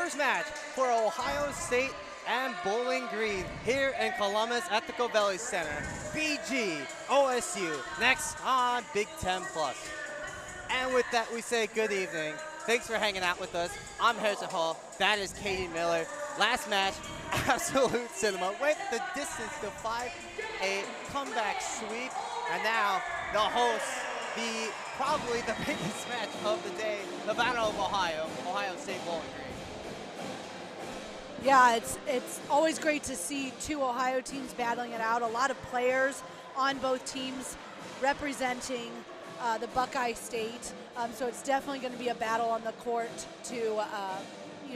first match for Ohio State and Bowling Green here in Columbus at the Covelli Center. BG OSU next on Big Ten Plus. And with that, we say good evening. Thanks for hanging out with us. I'm Harrison Hall. That is Katie Miller. Last match, absolute cinema. Went the distance to 5, a comeback sweep. And now the hosts, probably the biggest match of the day, the Battle of Ohio, Ohio State Bowling Green. Yeah, it's always great to see two Ohio teams battling it out. A lot of players on both teams representing the Buckeye State. So it's definitely going to be a battle on the court to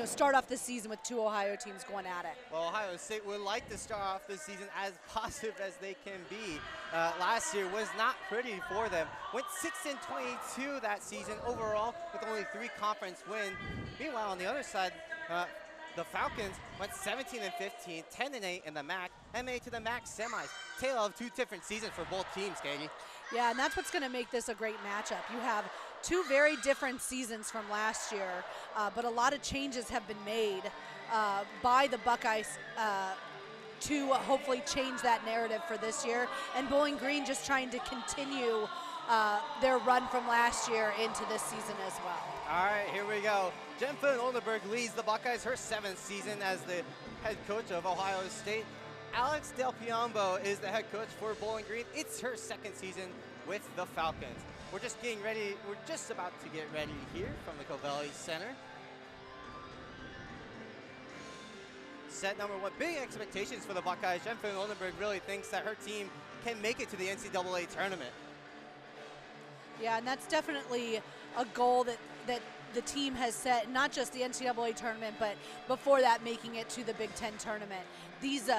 start off the season with two Ohio teams going at it. Well, Ohio State would like to start off this season as positive as they can be. Last year was not pretty for them. Went 6-22 that season overall with only 3 conference wins. Meanwhile, on the other side, the Falcons went 17-15, 10-8 in the MAC, and made it to the MAC semis. Tale of 2 different seasons for both teams, Katie. Yeah, and that's what's going to make this a great matchup. You have 2 very different seasons from last year, but a lot of changes have been made by the Buckeyes to hopefully change that narrative for this year. And Bowling Green just trying to continue their run from last year into this season as well. All right, here we go. Jennifer Oldenburg leads the Buckeyes her 7th season as the head coach of Ohio State. Alex Del Piombo is the head coach for Bowling Green. It's her 2nd season with the Falcons. We're just getting ready. We're just about to get ready here from the Covelli Center. Set number 1, big expectations for the Buckeyes. Jennifer Oldenburg really thinks that her team can make it to the NCAA tournament. Yeah, and that's definitely a goal that the team has set, not just the NCAA tournament, but before that, making it to the Big Ten tournament. These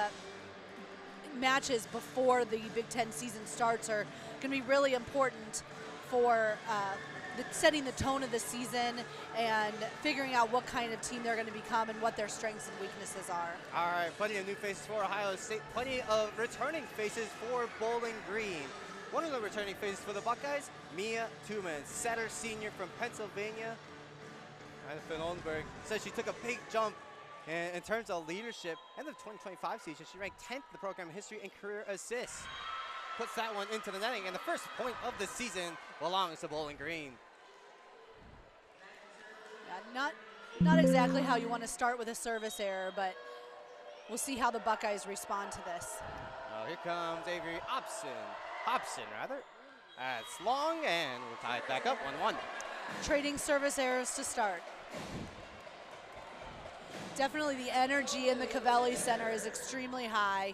matches before the Big Ten season starts are going to be really important for setting the tone of the season and figuring out what kind of team they're going to become and what their strengths and weaknesses are. All right, plenty of new faces for Ohio State, plenty of returning faces for Bowling Green. One of the returning faces for the Buckeyes, Mia Tooman, setter senior from Pennsylvania. Jennifer Oldenburg says she took a big jump in terms of leadership. End of the 2025 season, she ranked 10th in the program history in career assists. Puts that one into the netting, and the first point of the season belongs to Bowling Green. Yeah, not exactly how you want to start with a service error, but we'll see how the Buckeyes respond to this. Oh, here comes Avery Hobson, rather. That's long, and we'll tie it back up, 1-1. Trading service errors to start. Definitely the energy in the Covelli Center is extremely high.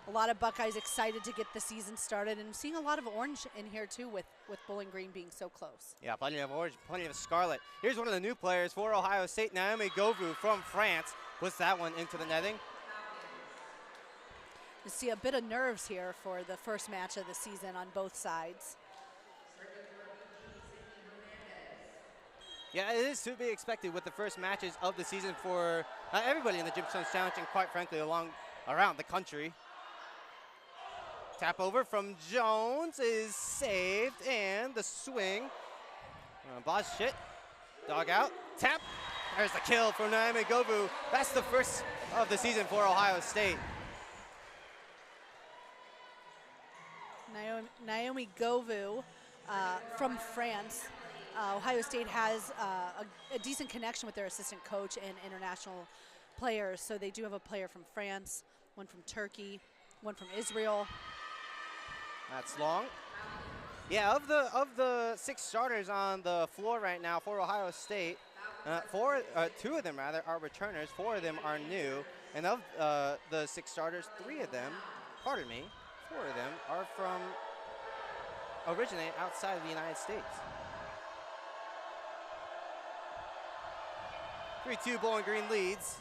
A lot of Buckeyes excited to get the season started, and seeing a lot of orange in here too with Bowling Green being so close. Yeah, plenty of orange, plenty of scarlet. Here's one of the new players for Ohio State, Naomi Govu from France. Puts that one into the netting. You see a bit of nerves here for the first match of the season on both sides. Yeah, it is to be expected with the first matches of the season for everybody in the Gibson's Challenge and quite frankly around the country. Tap over from Jones is saved, and the swing. Boschit, dog out, tap. There's the kill from Naomi Govu. That's the first of the season for Ohio State. Naomi Govu from France. Ohio State has a decent connection with their assistant coach and international players. So they do have a player from France, one from Turkey, one from Israel. That's long. Yeah, of the 6 starters on the floor right now for Ohio State, 2 of them rather are returners, 4 of them are new, and of the 6 starters, 4 of them are originate outside of the United States. 3-2 Bowling Green leads.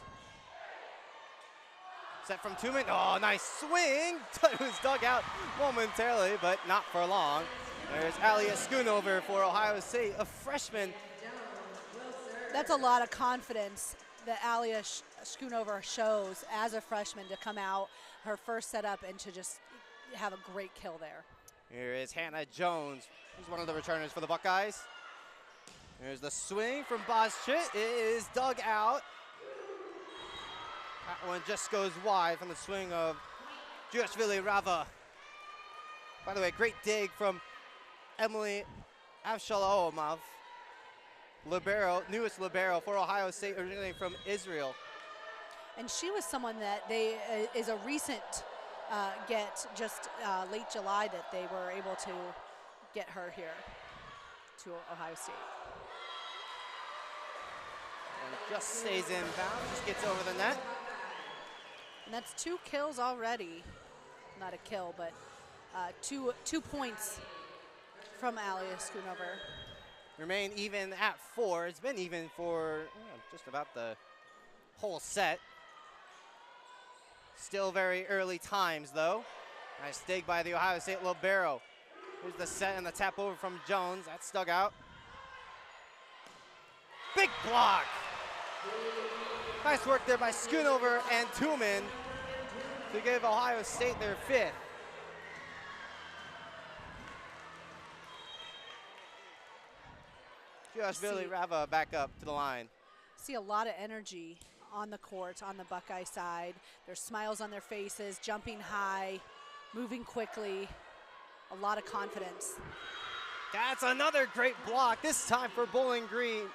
Set from Tooman. Oh, nice swing. It was dug out momentarily, but not for long. There's Alia Schoonover for Ohio State, a freshman. That's a lot of confidence that Alia Schoonover shows as a freshman to come out her first setup and to just have a great kill there. Here is Hannah Jones, who's one of the returners for the Buckeyes. There's the swing from Boschit. It is dug out. That one just goes wide from the swing of Juashvili Rava. By the way, great dig from Emily Avshalomov, libero, newest libero for Ohio State, originally from Israel. And she was someone that is a recent get, just late July, that they were able to get her here to Ohio State. And just stays in bounds, just gets over the net. And that's 2 kills already. Not a kill, but two points from Alia Schoonover. Remain even at 4. It's been even for just about the whole set. Still very early times, though. Nice dig by the Ohio State libero. Here's the set and the tap over from Jones. That's dug out. Big block. Nice work there by Schoonover and Tooman to give Ohio State their 5th. Juashvili Rava back up to the line. See a lot of energy on the court on the Buckeye side. There's smiles on their faces, jumping high, moving quickly, a lot of confidence. That's another great block, this time for Bowling Green.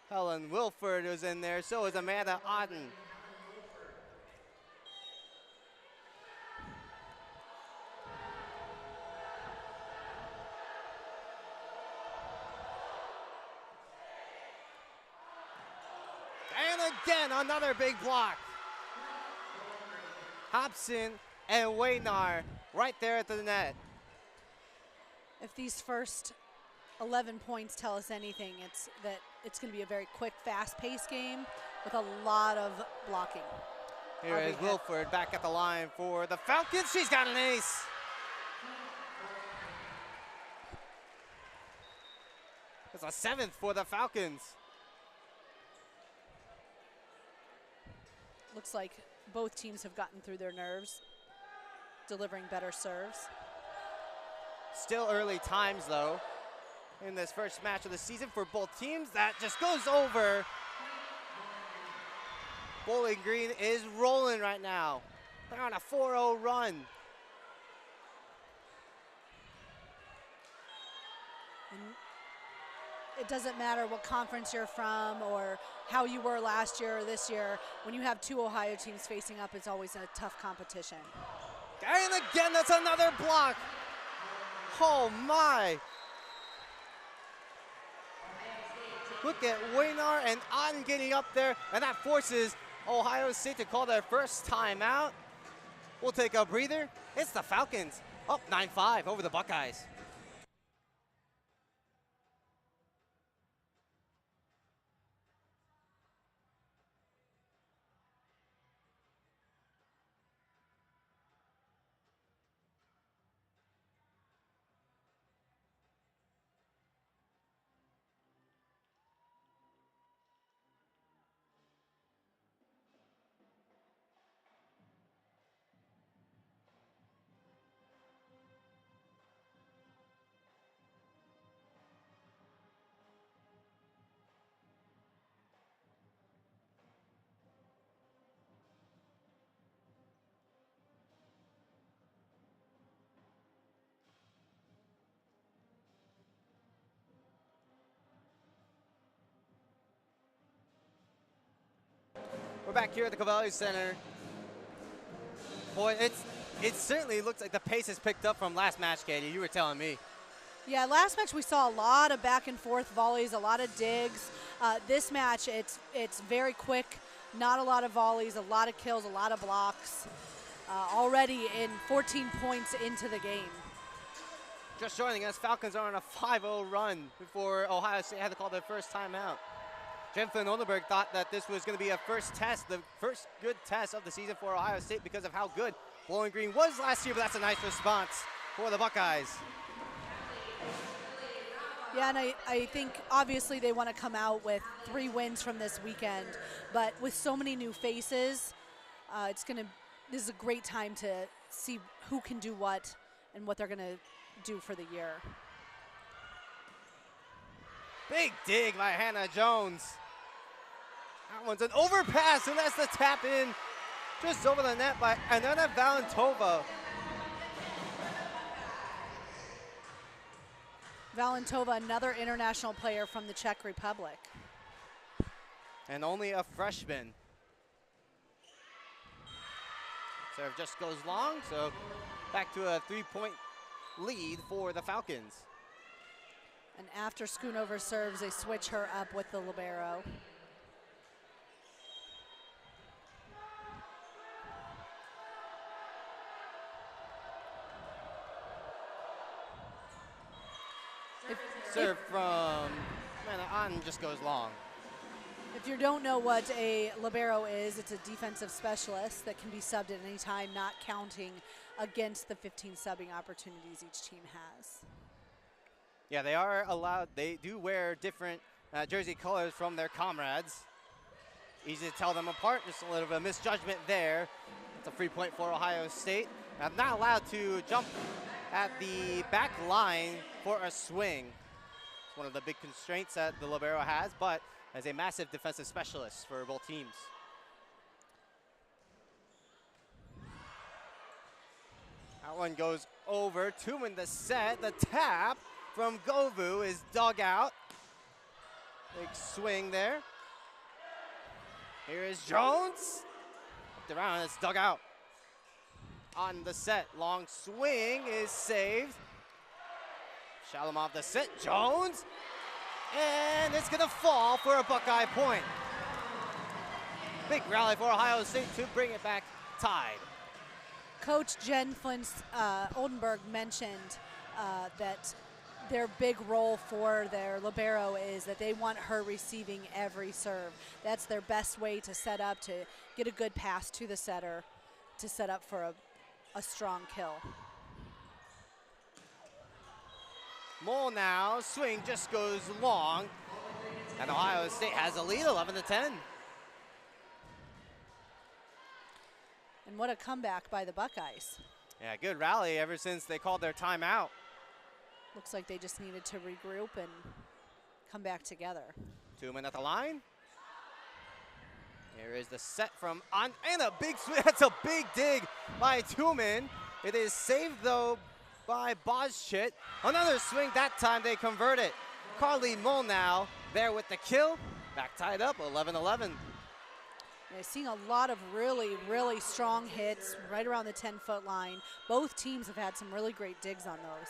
Helen Wilford was in there, so is Amanda Otten. And again, another big block. Hobson and Waynar right there at the net. If these first 11 points tell us anything, it's that it's going to be a very quick, fast-paced game with a lot of blocking. Here is Wilford back at the line for the Falcons. She's got an ace. It's a 7th for the Falcons. Looks like both teams have gotten through their nerves, delivering better serves. Still early times, though, in this first match of the season for both teams. That just goes over. Bowling Green is rolling right now. They're on a 4-0 run. And it doesn't matter what conference you're from or how you were last year or this year. When you have 2 Ohio teams facing up, it's always a tough competition. And again, that's another block. Oh my. Look at Waynar and Otten getting up there, and that forces Ohio State to call their first timeout. We'll take a breather. It's the Falcons up 9-5 over the Buckeyes. We're back here at the Covelli Center. Boy, it certainly looks like the pace has picked up from last match, Katie. You were telling me. Yeah, last match we saw a lot of back and forth volleys, a lot of digs. This match, it's very quick, not a lot of volleys, a lot of kills, a lot of blocks. Already in 14 points into the game. Just joining us, Falcons are on a 5-0 run before Ohio State had to call their first timeout. Jen Flynn Oldenburg thought that this was going to be a first test, the first good test of the season for Ohio State because of how good Bowling Green was last year, but that's a nice response for the Buckeyes. Yeah, and I think obviously they want to come out with 3 wins from this weekend, but with so many new faces, this is a great time to see who can do what and what they're going to do for the year. Big dig by Hannah Jones. That one's an overpass, and that's the tap in just over the net by Anna Valentova. Valentova, another international player from the Czech Republic. And only a freshman. Serve just goes long, so back to a 3-point lead for the Falcons. And after Schoonover serves, they switch her up with the libero. Serve from on just goes long. If you don't know what a libero is, it's a defensive specialist that can be subbed at any time, not counting against the 15 subbing opportunities each team has. Yeah, they are allowed. They do wear different jersey colors from their comrades. Easy to tell them apart. Just a little bit of misjudgment there. It's a free point for Ohio State. Not allowed to jump at the back line for a swing. It's one of the big constraints that the libero has, but as a massive defensive specialist for both teams. That one goes over. 2 in the set. The tap from Govu is dug out. Big swing there. Here is Jones. Up around, it's dug out. On the set, long swing is saved. Shalom off the set, Jones. And it's gonna fall for a Buckeye point. Big rally for Ohio State to bring it back tied. Coach Jen Flynn Oldenburg mentioned that their big role for their libero is that they want her receiving every serve. That's their best way to set up, to get a good pass to the setter, to set up for a strong kill. Mole now, swing just goes long, and Ohio State has a lead, 11-10. And what a comeback by the Buckeyes. Yeah, good rally ever since they called their timeout. Looks like they just needed to regroup and come back together. 2 men at the line. Here is the set from on, and a big swing. That's a big dig by Tumen. It is saved though by Boschit. Another swing, that time they convert it. Carly Molnau there with the kill. Back tied up, 11-11. Yeah, seeing a lot of really, really strong hits right around the 10-foot line. Both teams have had some really great digs on those.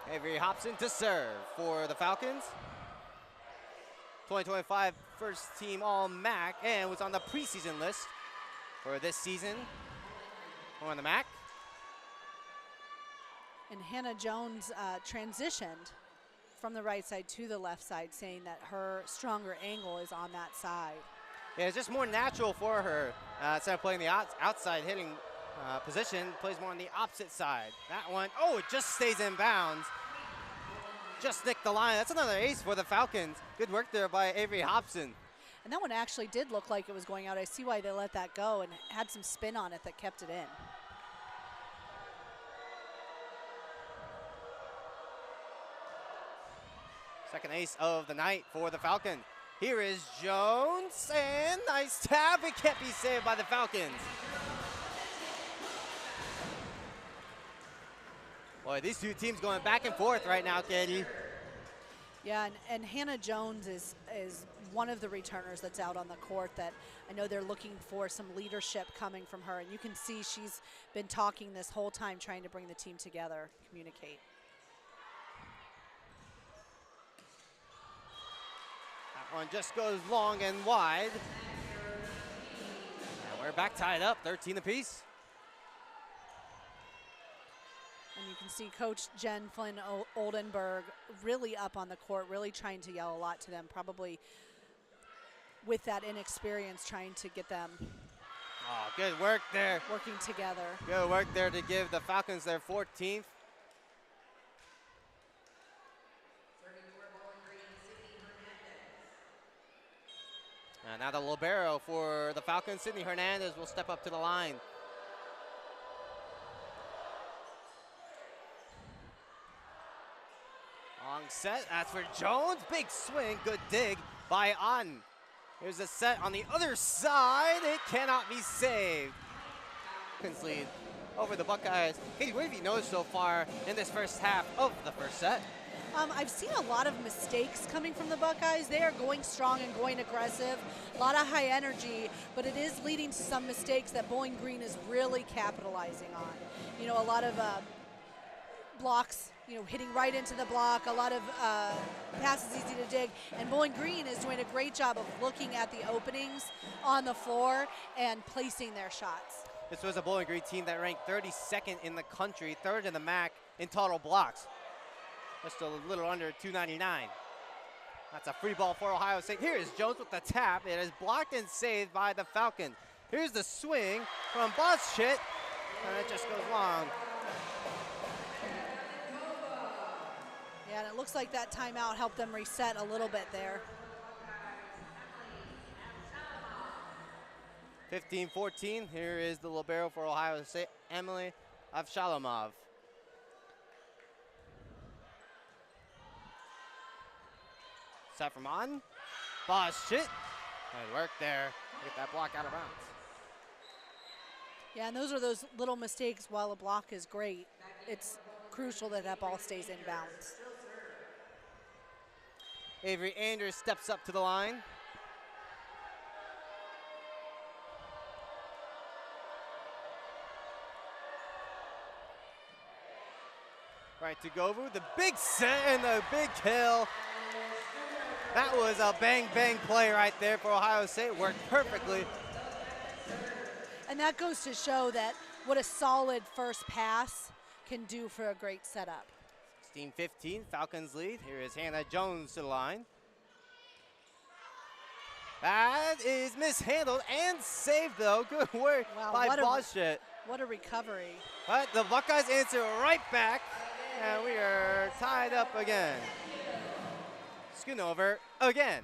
Avery Hobson to serve for the Falcons. 2025 first team All-MAC and was on the preseason list for this season on the MAC. And Hannah Jones transitioned from the right side to the left side, saying that her stronger angle is on that side. Yeah, it's just more natural for her. Instead of playing the outside hitting position, plays more on the opposite side. That one, oh, it just stays in bounds. Just nicked the line. That's another ace for the Falcons. Good work there by Avery Hobson. And that one actually did look like it was going out. I see why they let that go and had some spin on it that kept it in. Second ace of the night for the Falcons. Here is Jones, and nice tap. It can't be saved by the Falcons. Boy, these two teams going back and forth right now, Katie. Yeah, and Hannah Jones is one of the returners that's out on the court that I know they're looking for some leadership coming from her. And you can see she's been talking this whole time, trying to bring the team together, communicate. That one just goes long and wide. And we're back tied up, 13 apiece. And you can see Coach Jen Flynn Oldenburg really up on the court, really trying to yell a lot to them, probably with that inexperience, trying to get them Oh, good work there. working together. Good work there to give the Falcons their 14th. And now the libero for the Falcons, Sydney Hernandez, will step up to the line. Long set, that's for Jones. Big swing, good dig by An. Here's a set on the other side. It cannot be saved. Falcons lead over the Buckeyes. Katie, what have you noticed so far in this first half of the first set? I've seen a lot of mistakes coming from the Buckeyes. They are going strong and going aggressive, a lot of high energy, but it is leading to some mistakes that Bowling Green is really capitalizing on. You know, a lot of blocks, you know, hitting right into the block, a lot of passes easy to dig, and Bowling Green is doing a great job of looking at the openings on the floor and placing their shots. This was a Bowling Green team that ranked 32nd in the country, third in the MAC in total blocks. Just a little under 299. That's a free ball for Ohio State. Here is Jones with the tap. It is blocked and saved by the Falcons. Here's the swing from Boschit, and it just goes long. Yeah, and it looks like that timeout helped them reset a little bit there. 15-14. Here is the libero for Ohio State, Emily Avshalomov. Set from on. Boschit. Good work there. Get that block out of bounds. Yeah, and those are those little mistakes. While a block is great, it's crucial that that ball stays in bounds. Avery Anders steps up to the line. Right to Govu, the big set and the big kill. That was a bang-bang play right there for Ohio State. Worked perfectly. And that goes to show that what a solid first pass can do for a great setup. 16-15, Falcons lead. Here is Hannah Jones to the line. That is mishandled and saved, though. Good work by Boschit. What a recovery. But the Buckeyes answer right back, and we are tied up again. Schoonover again.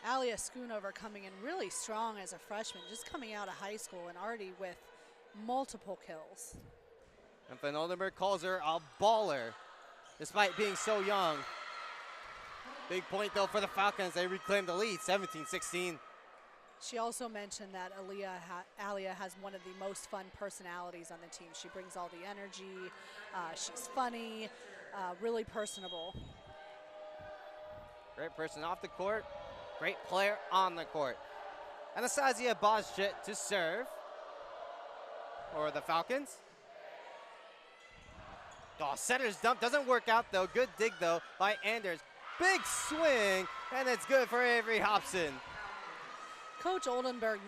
Alia Schoonover coming in really strong as a freshman, just coming out of high school and already with multiple kills. And Van Oldenburg calls her a baller, despite being so young. Big point, though, for the Falcons. They reclaim the lead, 17-16. She also mentioned that Alia has one of the most fun personalities on the team. She brings all the energy. She's funny, really personable. Great person off the court, great player on the court. Anastasia Boschit to serve for the Falcons. Oh, setter's dump doesn't work out, though. Good dig, though, by Anders. Big swing, and it's good for Avery Hobson. Coach Oldenburg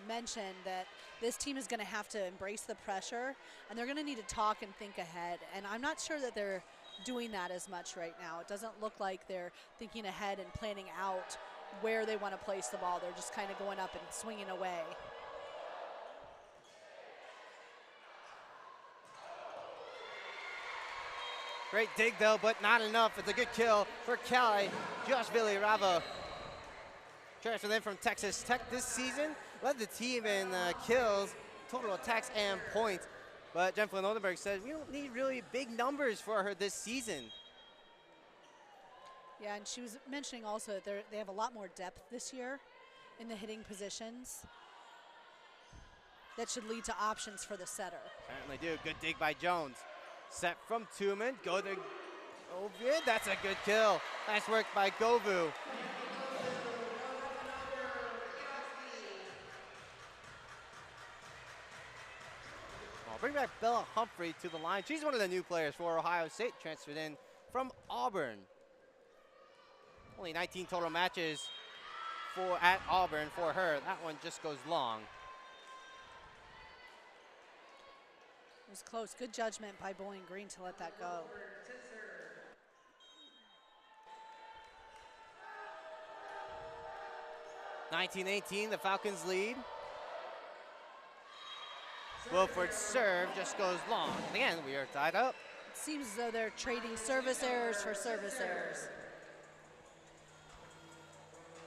mentioned that this team is going to have to embrace the pressure, and they're going to need to talk and think ahead. And I'm not sure that they're doing that as much right now. It doesn't look like they're thinking ahead and planning out where they want to place the ball. They're just kind of going up and swinging away. Great dig, though, but not enough. It's a good kill for Kelly. Josh Villarava, transferred in from Texas Tech this season, led the team in kills, total attacks, and points. But Jen Flynn Oldenburg said we don't need really big numbers for her this season. Yeah, and she was mentioning also that they have a lot more depth this year in the hitting positions. That should lead to options for the setter. Certainly do. Good dig by Jones. Set from Tuman. Go to Ovid. That's a good kill. Nice work by Govu. I'll bring back Bella Humphrey to the line. She's one of the new players for Ohio State, transferred in from Auburn. Only 19 total matches at Auburn for her. That one just goes long. It was close. Good judgment by Bowling Green to let that go. (19-18), the Falcons lead. Wilford's serve just goes long. Again, we are tied up. It seems as though they're trading service errors for service errors.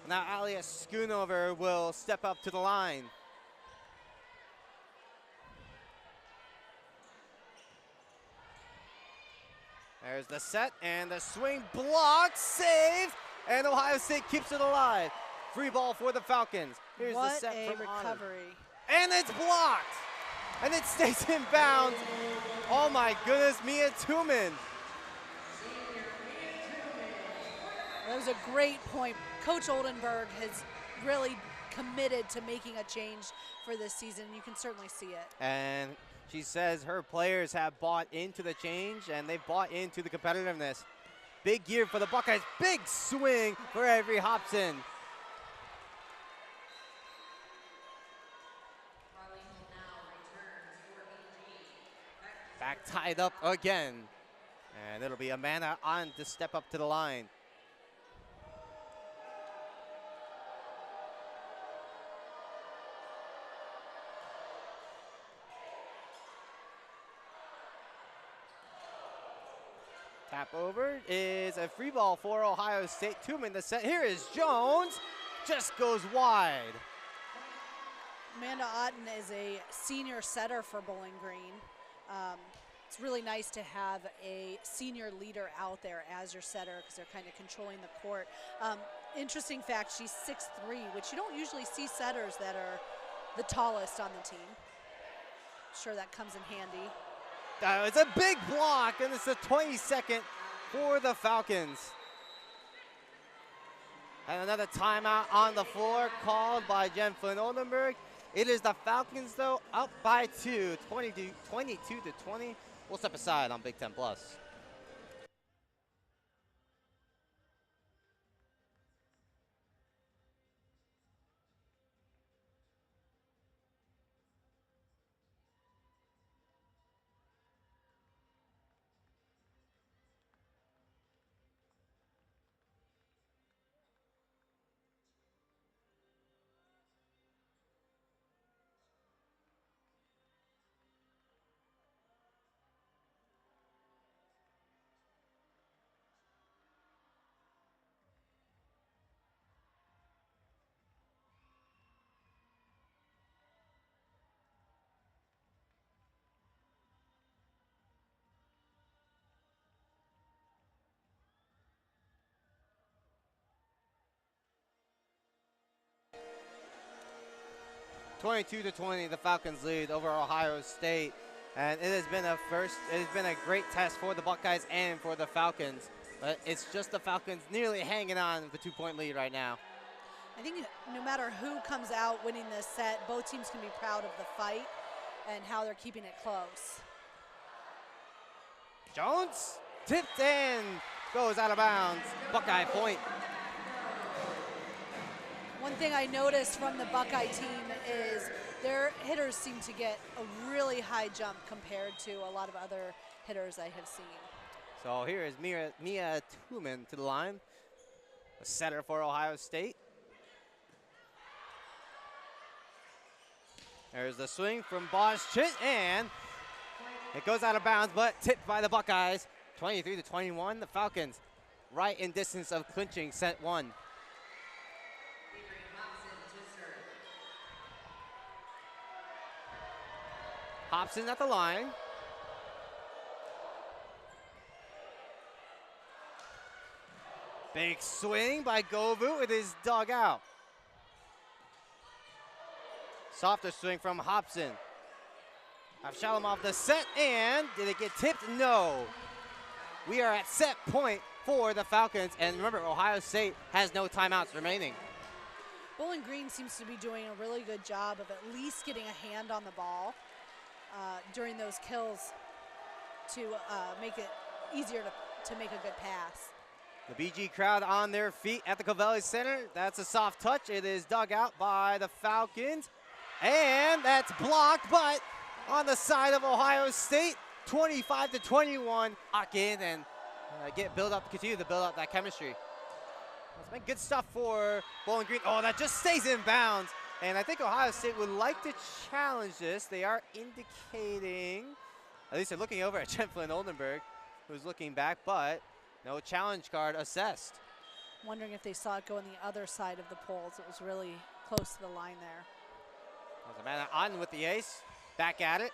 Now Alia Schoonover will step up to the line. There's the set and the swing block, save, And Ohio State keeps it alive. Free ball for the Falcons. Here's what the set a from recovery. And it's blocked. And it stays in bounds. Oh my goodness, Mia Tumen. That was a great point. Coach Oldenburg has really committed to making a change for this season. You can certainly see it. And she says her players have bought into the change and they've bought into the competitiveness. Big year for the Buckeyes. Big swing for Avery Hobson. Back tied up again. And it'll be Amanda on to step up to the line. Tap over is a free ball for Ohio State. Tumen the set. Here is Jones. Just goes wide. Amanda Otten is a senior setter for Bowling Green. It's really nice to have a senior leader out there as your setter because they're kind of controlling the court. Interesting fact, she's 6'3", which you don't usually see setters that are the tallest on the team. I'm sure that comes in handy. It's a big block, and it's the 22nd for the Falcons. And another timeout on the floor called by Jen Flynn Oldenburg. It is the Falcons, though, up by 2, 22 to 20. We'll step aside on Big Ten Plus. (22 to 20), the Falcons lead over Ohio State, and it has been a great test for the Buckeyes and for the Falcons. But it's just the Falcons nearly hanging on with the 2-point lead right now. I think no matter who comes out winning this set, both teams can be proud of the fight and how they're keeping it close. Jones tipped in, goes out of bounds. Buckeye point. One thing I noticed from the Buckeye team is their hitters seem to get a really high jump compared to a lot of other hitters I have seen. So here is Mia Tumen to the line, a setter for Ohio State. There's the swing from Bosch Chit, and it goes out of bounds, but tipped by the Buckeyes. 23 to 21, the Falcons right in distance of clinching set one. Hobson at the line. Big swing by Govu. It is dug out. Softer swing from Hobson. Avshalom off the set, and did it get tipped? No. We are at set point for the Falcons, and remember, Ohio State has no timeouts remaining. Bowling Green seems to be doing a really good job of at least getting a hand on the ball during those kills to make it easier to make a good pass. The BG crowd on their feet at the Covelli Center. That's a soft touch. It is dug out by the Falcons. And that's blocked, but on the side of Ohio State, 25 to 21. Lock in and continue to build up that chemistry. It's been good stuff for Bowling Green. Oh, that just stays in bounds. And I think Ohio State would like to challenge this. They are indicating, at least they're looking over at Jen Flynn Oldenburg, who's looking back, but no challenge card assessed. Wondering if they saw it go on the other side of the poles. It was really close to the line there. Amanda on with the ace, back at it.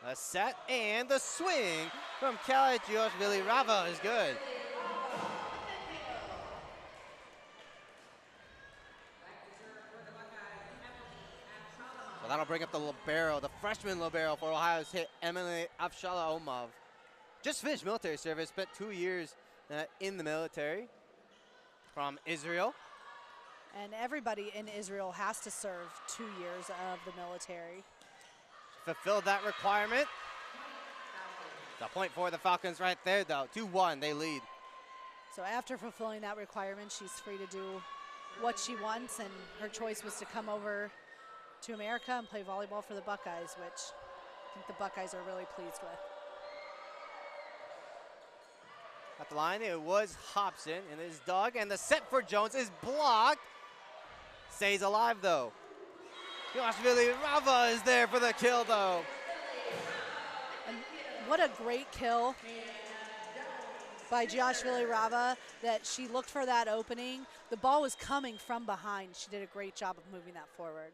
A set, and the swing from Kelly Billy Rava is good. that'll bring up the libero, the freshman libero for Ohio State, Emily Avshalomov. Just finished military service, spent 2 years in the military from Israel. And everybody in Israel has to serve 2 years of the military. Fulfilled that requirement. The point for the Falcons right there, though. 2-1, they lead. So after fulfilling that requirement, she's free to do what she wants, and her choice was to come over to America and play volleyball for the Buckeyes, which I think the Buckeyes are really pleased with. At the line, it was Hobson and his dog, and the set for Jones is blocked. Stays alive, though. Yoshvili Rava is there for the kill, though. And what a great kill by Yoshvili Rava, that she looked for that opening. The ball was coming from behind. She did a great job of moving that forward.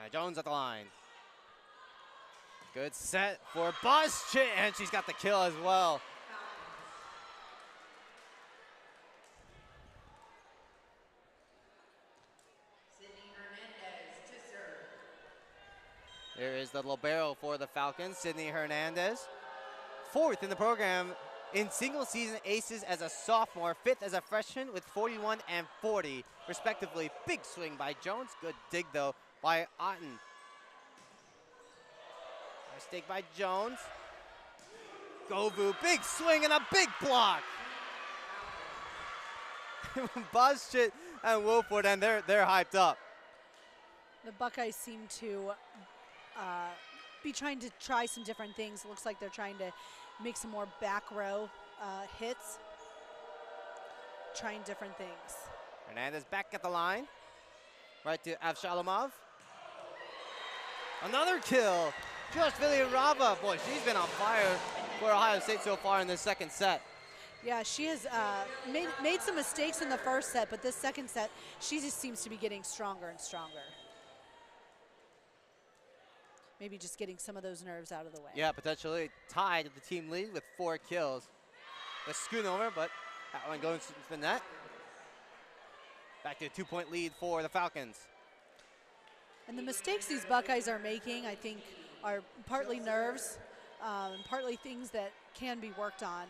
And Jones at the line. Good set for Boschit, and she's got the kill as well. There is the libero for the Falcons, Sydney Hernandez. 4th in the program in single season aces as a sophomore, 5th as a freshman with 41 and 40, respectively. Big swing by Jones. Good dig, though, by Otten. Nice dig by Jones. Govu, big swing and a big block. Boschit and Wolford, and they're hyped up. The Buckeyes seem to be trying to try some different things. It looks like they're trying to make some more back row hits, trying different things. Hernandez back at the line. Right to Avshalomov. Another kill. Yoshvili Rava. Boy, she's been on fire for Ohio State so far in this second set. Yeah, she has made some mistakes in the first set, but this second set, she just seems to be getting stronger and stronger. Maybe just getting some of those nerves out of the way. Yeah, potentially tied at the team lead with 4 kills. The schoonover, but that one goes to the net. Back to a 2-point lead for the Falcons. And the mistakes these Buckeyes are making, I think, are partly nerves, partly things that can be worked on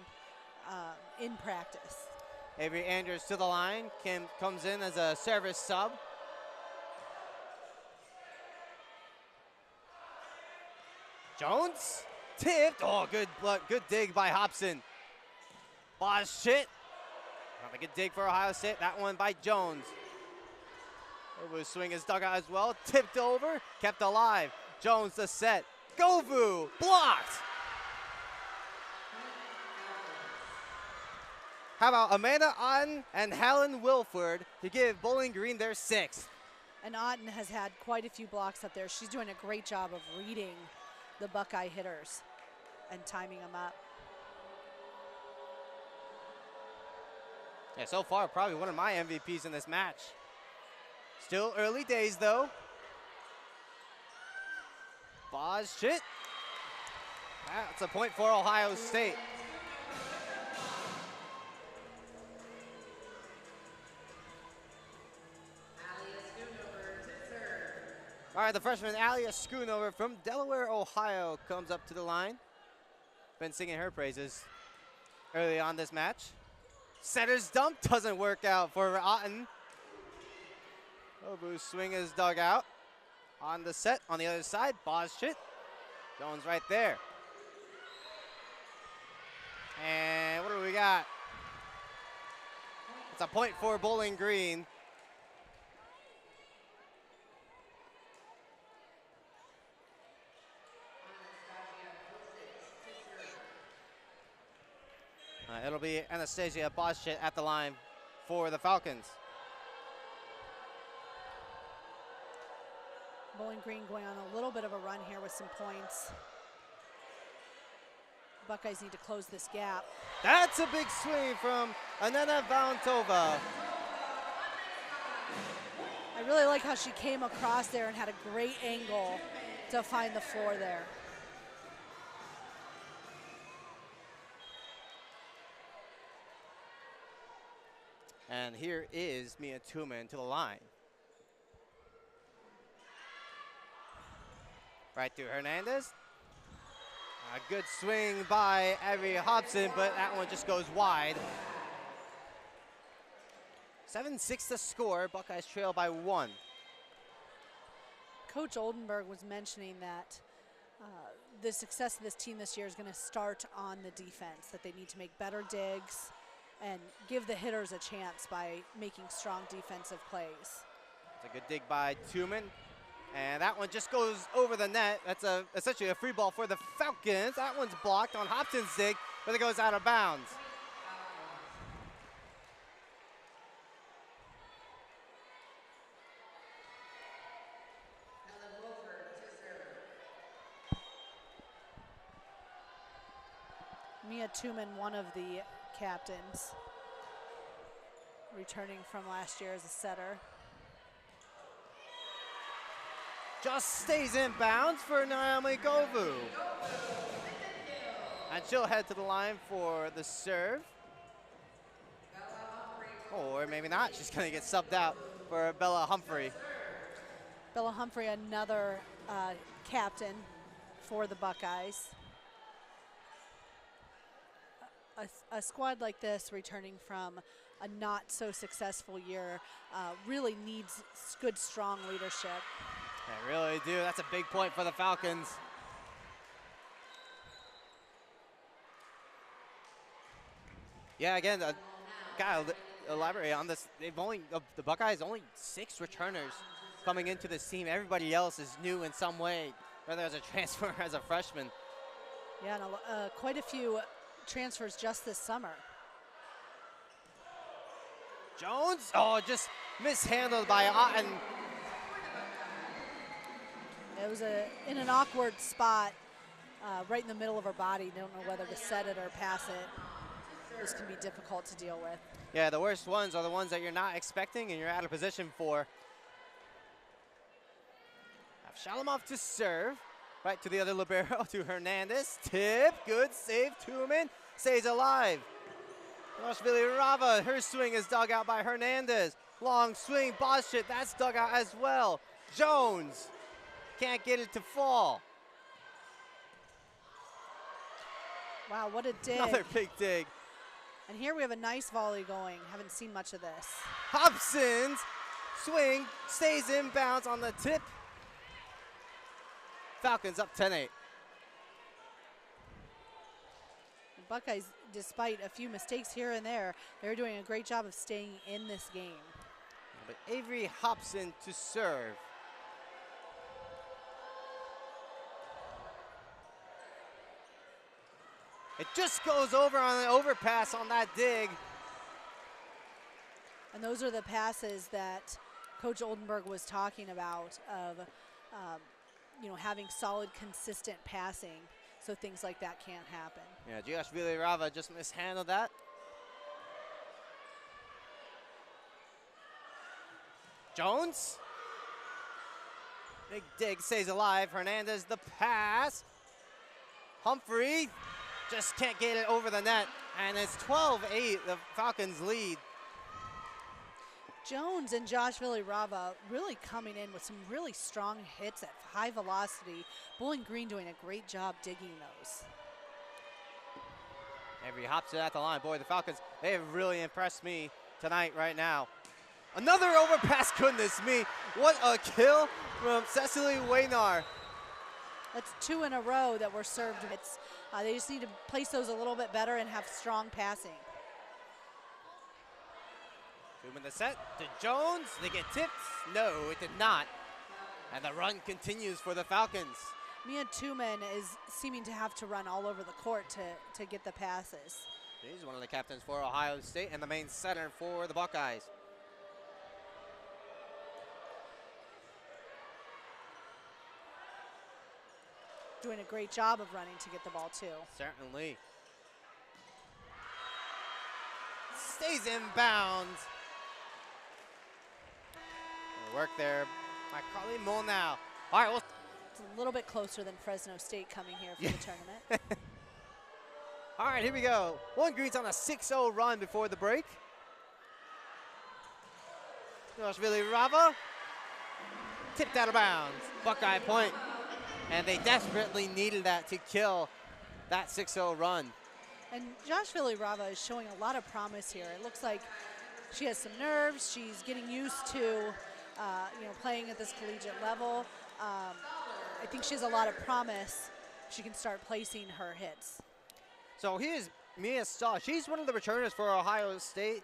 in practice. Avery Andrews to the line. Kim comes in as a service sub. Jones tipped. Oh, good dig by Hobson. Boschit. Another good dig for Ohio State. That one by Jones. Govu swing his dugout as well. Tipped over, kept alive. Jones the set. Govu blocked. How about Amanda Otten and Helen Wilford to give Bowling Green their 6th? And Otten has had quite a few blocks up there. She's doing a great job of reading the Buckeye hitters and timing them up. Yeah, so far probably one of my MVPs in this match. Still early days, though. Boschit. That's a point for Ohio State. All right, the freshman Alia Schoonover from Delaware, Ohio, comes up to the line. Been singing her praises early on this match. Setter's dump doesn't work out for Otten. Govu swing his dugout. On the set, on the other side, Boschit. Jones right there. And what do we got? It's a point for Bowling Green. It'll be Anastasia Boschit at the line for the Falcons. Bowling Green going on a little bit of a run here with some points. Buckeyes need to close this gap. That's a big swing from Anena Valentova. I really like how she came across there and had a great angle to find the floor there. And here is Mia Tuman to the line. Right to Hernandez. A good swing by Avery Hobson, but that one just goes wide. 7-6 to score. Buckeyes trail by 1. Coach Oldenburg was mentioning that the success of this team this year is going to start on the defense, that they need to make better digs and give the hitters a chance by making strong defensive plays. It's a good dig by Tuman. And that one just goes over the net. That's essentially a free ball for the Falcons. That one's blocked on Hobson's dig, but it goes out of bounds. Mia Tuman, one of the captains, returning from last year as a setter. Just stays in bounds for Naomi Govu. And she'll head to the line for the serve. Or maybe not. She's going to get subbed out for Bella Humphrey. Bella Humphrey, another captain for the Buckeyes. A squad like this, returning from a not so successful year, really needs good, strong leadership. They really do. That's a big point for the Falcons. Yeah, again, gotta elaborate on this. The Buckeyes only 6 returners coming into this team. Everybody else is new in some way, whether as a transfer or as a freshman. Yeah, and quite a few transfers just this summer. Jones, oh, just mishandled by Otten. It was in an awkward spot, right in the middle of her body. Don't know whether to set it or pass it. This can be difficult to deal with. Yeah, the worst ones are the ones that you're not expecting and you're out of position for. Shalimov to serve. Right to the other libero, to Hernandez. Tip, good save, Tuman stays alive. Roshvili Rava, her swing is dug out by Hernandez. Long swing, Boschit, that's dug out as well. Jones can't get it to fall. Wow, what a dig. Another big dig. And here we have a nice volley going. Haven't seen much of this. Hobson's swing stays in bounds on the tip. Falcons up 10-8. The Buckeyes, despite a few mistakes here and there, they're doing a great job of staying in this game. But Avery Hobson to serve. It just goes over on the overpass on that dig. And those are the passes that Coach Oldenburg was talking about, of having solid, consistent passing, so things like that can't happen. Yeah, Giashvili Rava just mishandled that. Jones. Big dig, stays alive. Hernandez, the pass. Humphrey just can't get it over the net. And it's 12-8, the Falcons lead. Jones and Joshvili Rava really coming in with some really strong hits at high velocity. Bowling Green doing a great job digging those. Avery Hobson at the line. Boy, the Falcons, they have really impressed me tonight right now. Another overpass, goodness me. What a kill from Cecily Waynar. That's 2 in a row that were served. They just need to place those a little bit better and have strong passing. Tuman the set to Jones. They get tipped. No, it did not. And the run continues for the Falcons. Mia Tuman is seeming to have to run all over the court to get the passes. She's one of the captains for Ohio State and the main center for the Buckeyes. Doing a great job of running to get the ball too. Certainly. Stays in bounds. Work there by Carly Molnau. All right, well. It's a little bit closer than Fresno State coming here for the tournament. All right, here we go. Bowling Green's on a 6-0 run before the break. Joshvili Rava tipped out of bounds. Buckeye point. And they desperately needed that to kill that 6-0 run. And Josh Villarava is showing a lot of promise here. It looks like she has some nerves. She's getting used to, playing at this collegiate level. I think she has a lot of promise. She can start placing her hits. So here's Mia Stahl. She's one of the returners for Ohio State.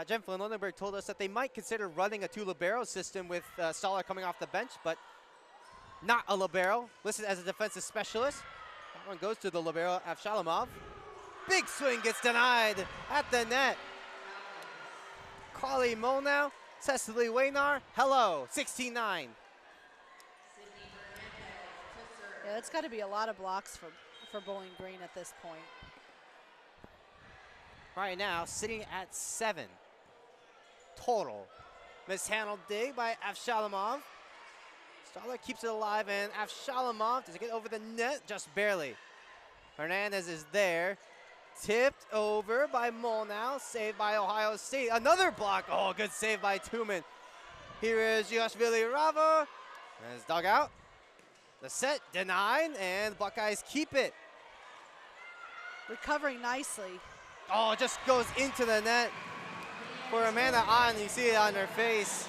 Jen Flynn-Lundenberg told us that they might consider running a 2 libero system with Staller coming off the bench, but not a libero, listed as a defensive specialist. That one goes to the libero, Avshalomov. Big swing gets denied at the net. Carly Molnau, Cecily Waynar, hello, 16-9. Yeah, that's got to be a lot of blocks for Bowling Green at this point. Right now, sitting at 7 total. Mishandled dig by Avshalomov. Staller keeps it alive, and Avshalomov does it get over the net? Just barely. Hernandez is there. Tipped over by Molnau, saved by Ohio State. Another block. Oh, good save by Tumen. Here is Yoshvili Rava. And it's dug out. The set denied, and Buckeyes keep it. Recovering nicely. Oh, it just goes into the net for Amanda Ahn. You see it on her face.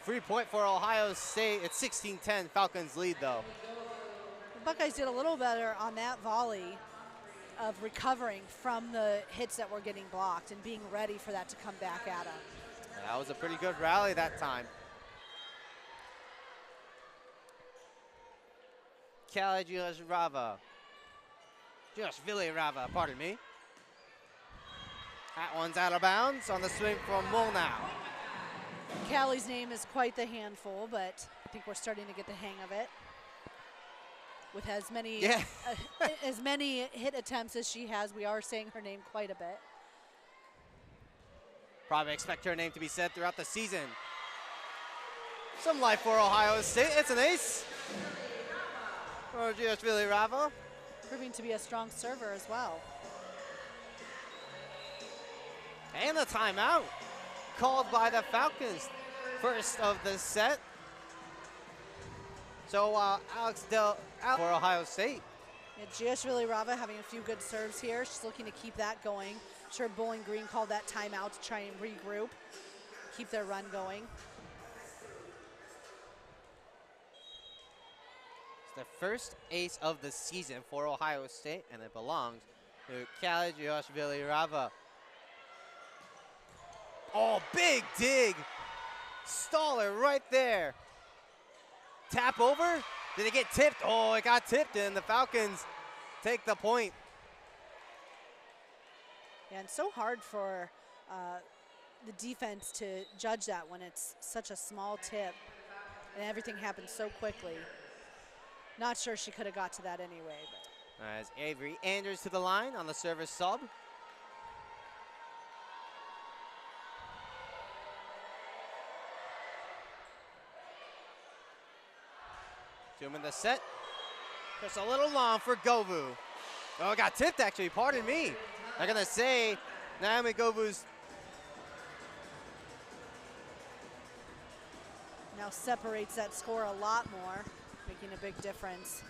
Free point for Ohio State. It's 16-10. Falcons lead, though. The Buckeyes did a little better on that volley of recovering from the hits that were getting blocked and being ready for that to come back at them. That was a pretty good rally that time. Joshvili Rava, pardon me. That one's out of bounds on the swing from Molnau. Callie's name is quite the handful, but I think we're starting to get the hang of it. With as many as many hit attempts as she has, we are saying her name quite a bit. Probably expect her name to be said throughout the season. Some life for Ohio State. It's an ace for Joshvili Rava. Proving to be a strong server as well. And a timeout called by the Falcons. First of the set. So Alex Dell out for Ohio State. Yeah, Joshvili Rava having a few good serves here. She's looking to keep that going. I'm sure Bowling Green called that timeout to try and regroup, keep their run going. It's the first ace of the season for Ohio State, and it belongs to Callie Joshvili Rava. Oh, big dig. Staller right there. Tap over. Did it get tipped? Oh, it got tipped, and the Falcons take the point. Yeah, and so hard for the defense to judge that when it's such a small tip and everything happens so quickly. Not sure she could have got to that anyway. But. As Avery Andrews to the line on the service sub. Zoom in the set. Just a little long for Govu. Oh, it got tipped actually, pardon me. I'm gonna say Naomi Govu's now separates that score a lot more, making a big difference.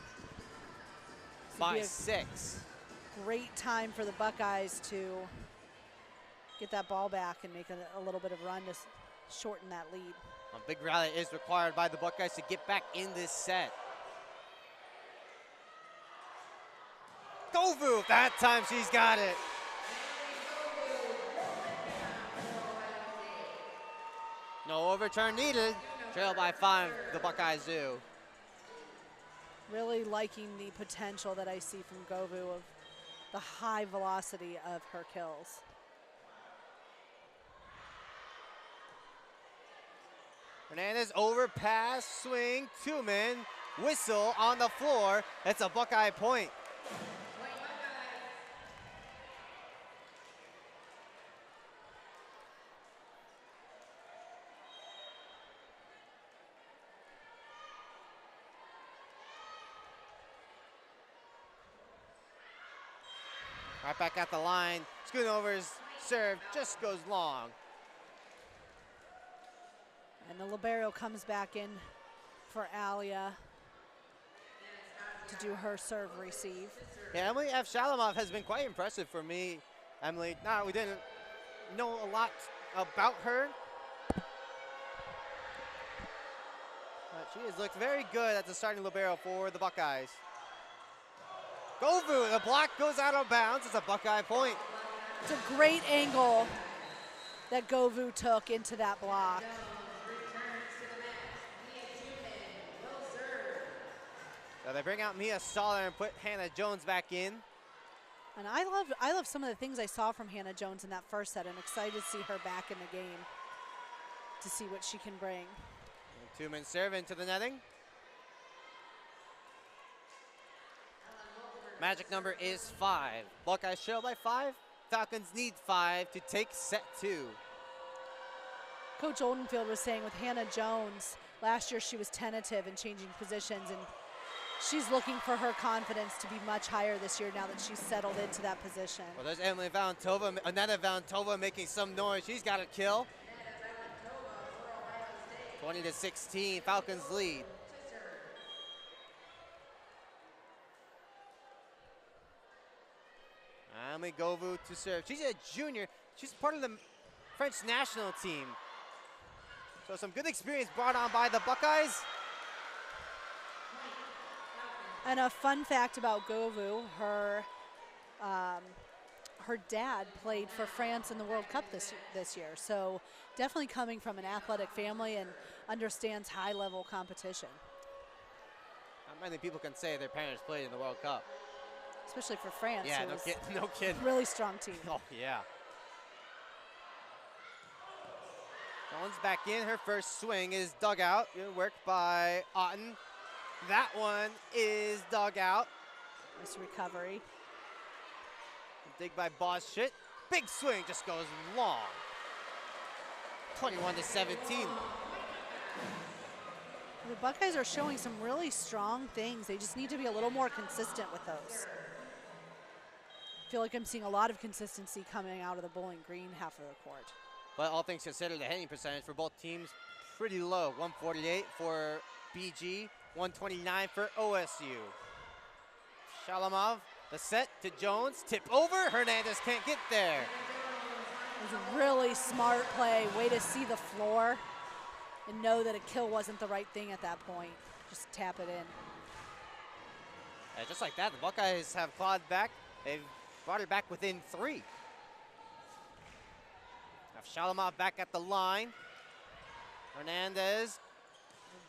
By 6. Great time for the Buckeyes to get that ball back and make a little bit of run to shorten that lead. A big rally is required by the Buckeyes to get back in this set. Govu, that time she's got it. No overturn needed. Trail by 5, the Buckeyes do. Really liking the potential that I see from Govu of the high velocity of her kills. Hernandez overpass, swing, Tumen, whistle on the floor. It's a Buckeye point. Right back at the line. Schoonover's serve just goes long. And the libero comes back in for Alia. to do her serve receive. Yeah, Emily Avshalomov has been quite impressive for me, Emily. No, we didn't know a lot about her, but she has looked very good at the starting libero for the Buckeyes. Govu, the block goes out of bounds. It's a Buckeye point. It's a great angle that Govu took into that block. So they bring out Mia Stoller and put Hannah Jones back in. And I love some of the things I saw from Hannah Jones in that first set. I'm excited to see her back in the game to see what she can bring. Two-man serve into the netting. Magic number is 5. Buckeyes trail by 5. Falcons need 5 to take set 2. Coach Oldenfield was saying with Hannah Jones, last year she was tentative in changing positions, and she's looking for her confidence to be much higher this year now that she's settled into that position. Well, there's Emily Valentova, Aneta Valentova making some noise. She's got a kill. 20-16, Falcons lead. Emily Govu to serve. She's a junior. She's part of the French national team. So some good experience brought on by the Buckeyes. And a fun fact about Govu, her dad played for France in the World Cup this year. So definitely coming from an athletic family and understands high-level competition. Not many people can say their parents played in the World Cup. Especially for France. Yeah, no kidding. Really strong team. Oh, yeah. Jones back in. Her first swing is dug out. Good work by Otten. That one is dug out. Nice recovery. Dig by Boschit. Big swing just goes long. 21-17. The Buckeyes are showing some really strong things. They just need to be a little more consistent with those. I feel like I'm seeing a lot of consistency coming out of the Bowling Green half of the court. But all things considered, the hitting percentage for both teams pretty low. 148 for BG, 129 for OSU. Shalamov, the set to Jones, tip over. Hernandez can't get there. It was a really smart play, way to see the floor and know that a kill wasn't the right thing at that point. Just tap it in. Yeah, just like that, the Buckeyes have clawed back. They've brought it back within 3. Avshalomov back at the line. Hernandez,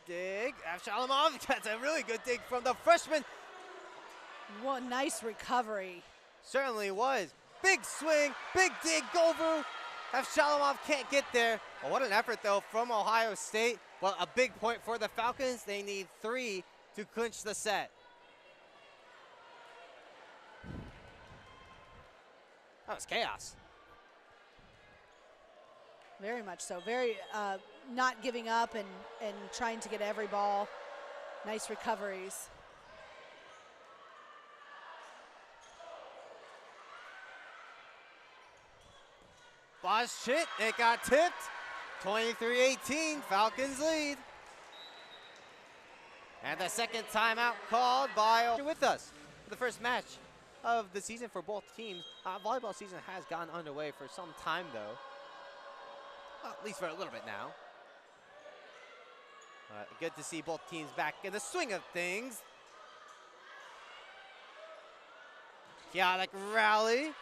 dig. Avshalomov gets a really good dig from the freshman. What nice recovery. Certainly was. Big swing, big dig, Govu. Avshalomov can't get there. Well, what an effort, though, from Ohio State. Well, a big point for the Falcons. They need 3 to clinch the set. That was chaos. Very much so. Very not giving up and trying to get every ball. Nice recoveries. Boschit, it got tipped. 23-18, Falcons lead. And the second timeout called by with us for the first match of the season for both teams. Volleyball season has gone underway for some time, though. Well, at least for a little bit now. Good to see both teams back in the swing of things. Chaotic rally.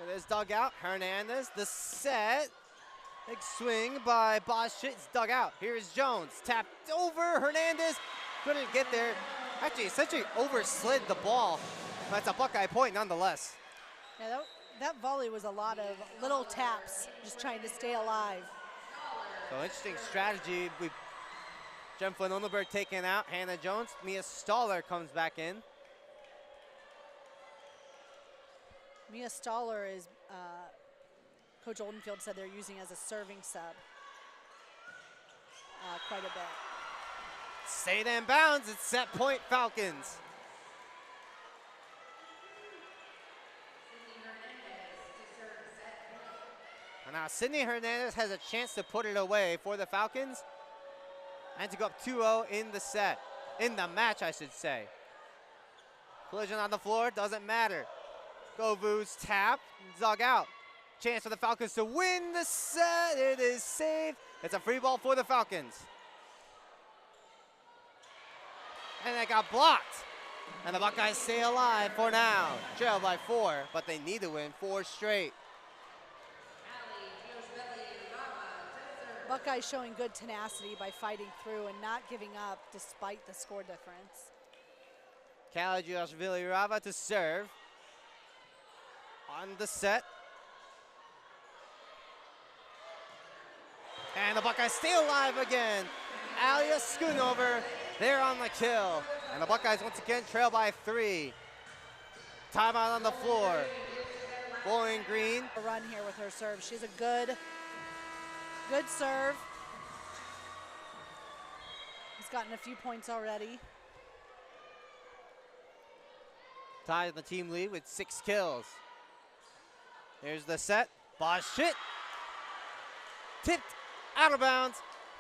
It is dug out. Hernandez, the set. Big swing by Boschit. It's dug out. Here's Jones. Tapped over. Hernandez couldn't get there. Actually, essentially overslid the ball. But it's a Buckeye point nonetheless. Yeah, that volley was a lot of little taps, just trying to stay alive. So interesting strategy. Jem Flynn Unleberg taken out. Hannah Jones. Mia Stoller comes back in. Mia Stoller is, Coach Oldenfield said they're using as a serving sub quite a bit. Stayed in bounds. It's set point Falcons. And now Sydney Hernandez has a chance to put it away for the Falcons and to go up 2-0 in the set. In the match, I should say. Collision on the floor, doesn't matter. Govu's tap, dug out. Chance for the Falcons to win the set. It is saved. It's a free ball for the Falcons. And it got blocked. And the Buckeyes stay alive for now. Trail by 4, but they need to win 4 straight. Buckeyes showing good tenacity by fighting through and not giving up despite the score difference. Kaliashvili-Rava to serve. On the set. And the Buckeyes stay alive again. Alia Schoonover there on the kill. And the Buckeyes once again trail by 3. Timeout on the floor. Bowling Green. A run here with her serve. She's a good serve. He's gotten a few points already. Ties the team lead with 6 kills. Here's the set. Bosch hit. Tipped out of bounds.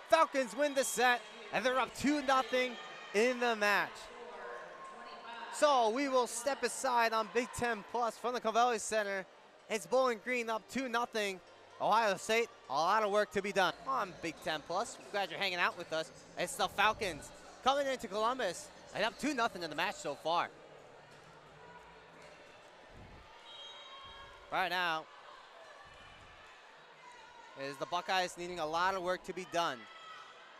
Falcons win the set, and they're up 2-0 in the match. So we will step aside on Big Ten Plus from the Covelli Center. It's Bowling Green up 2-0. Ohio State, a lot of work to be done. On Big Ten Plus, glad you're hanging out with us. It's the Falcons coming into Columbus and up 2-0 in the match so far. Right now is the Buckeyes needing a lot of work to be done.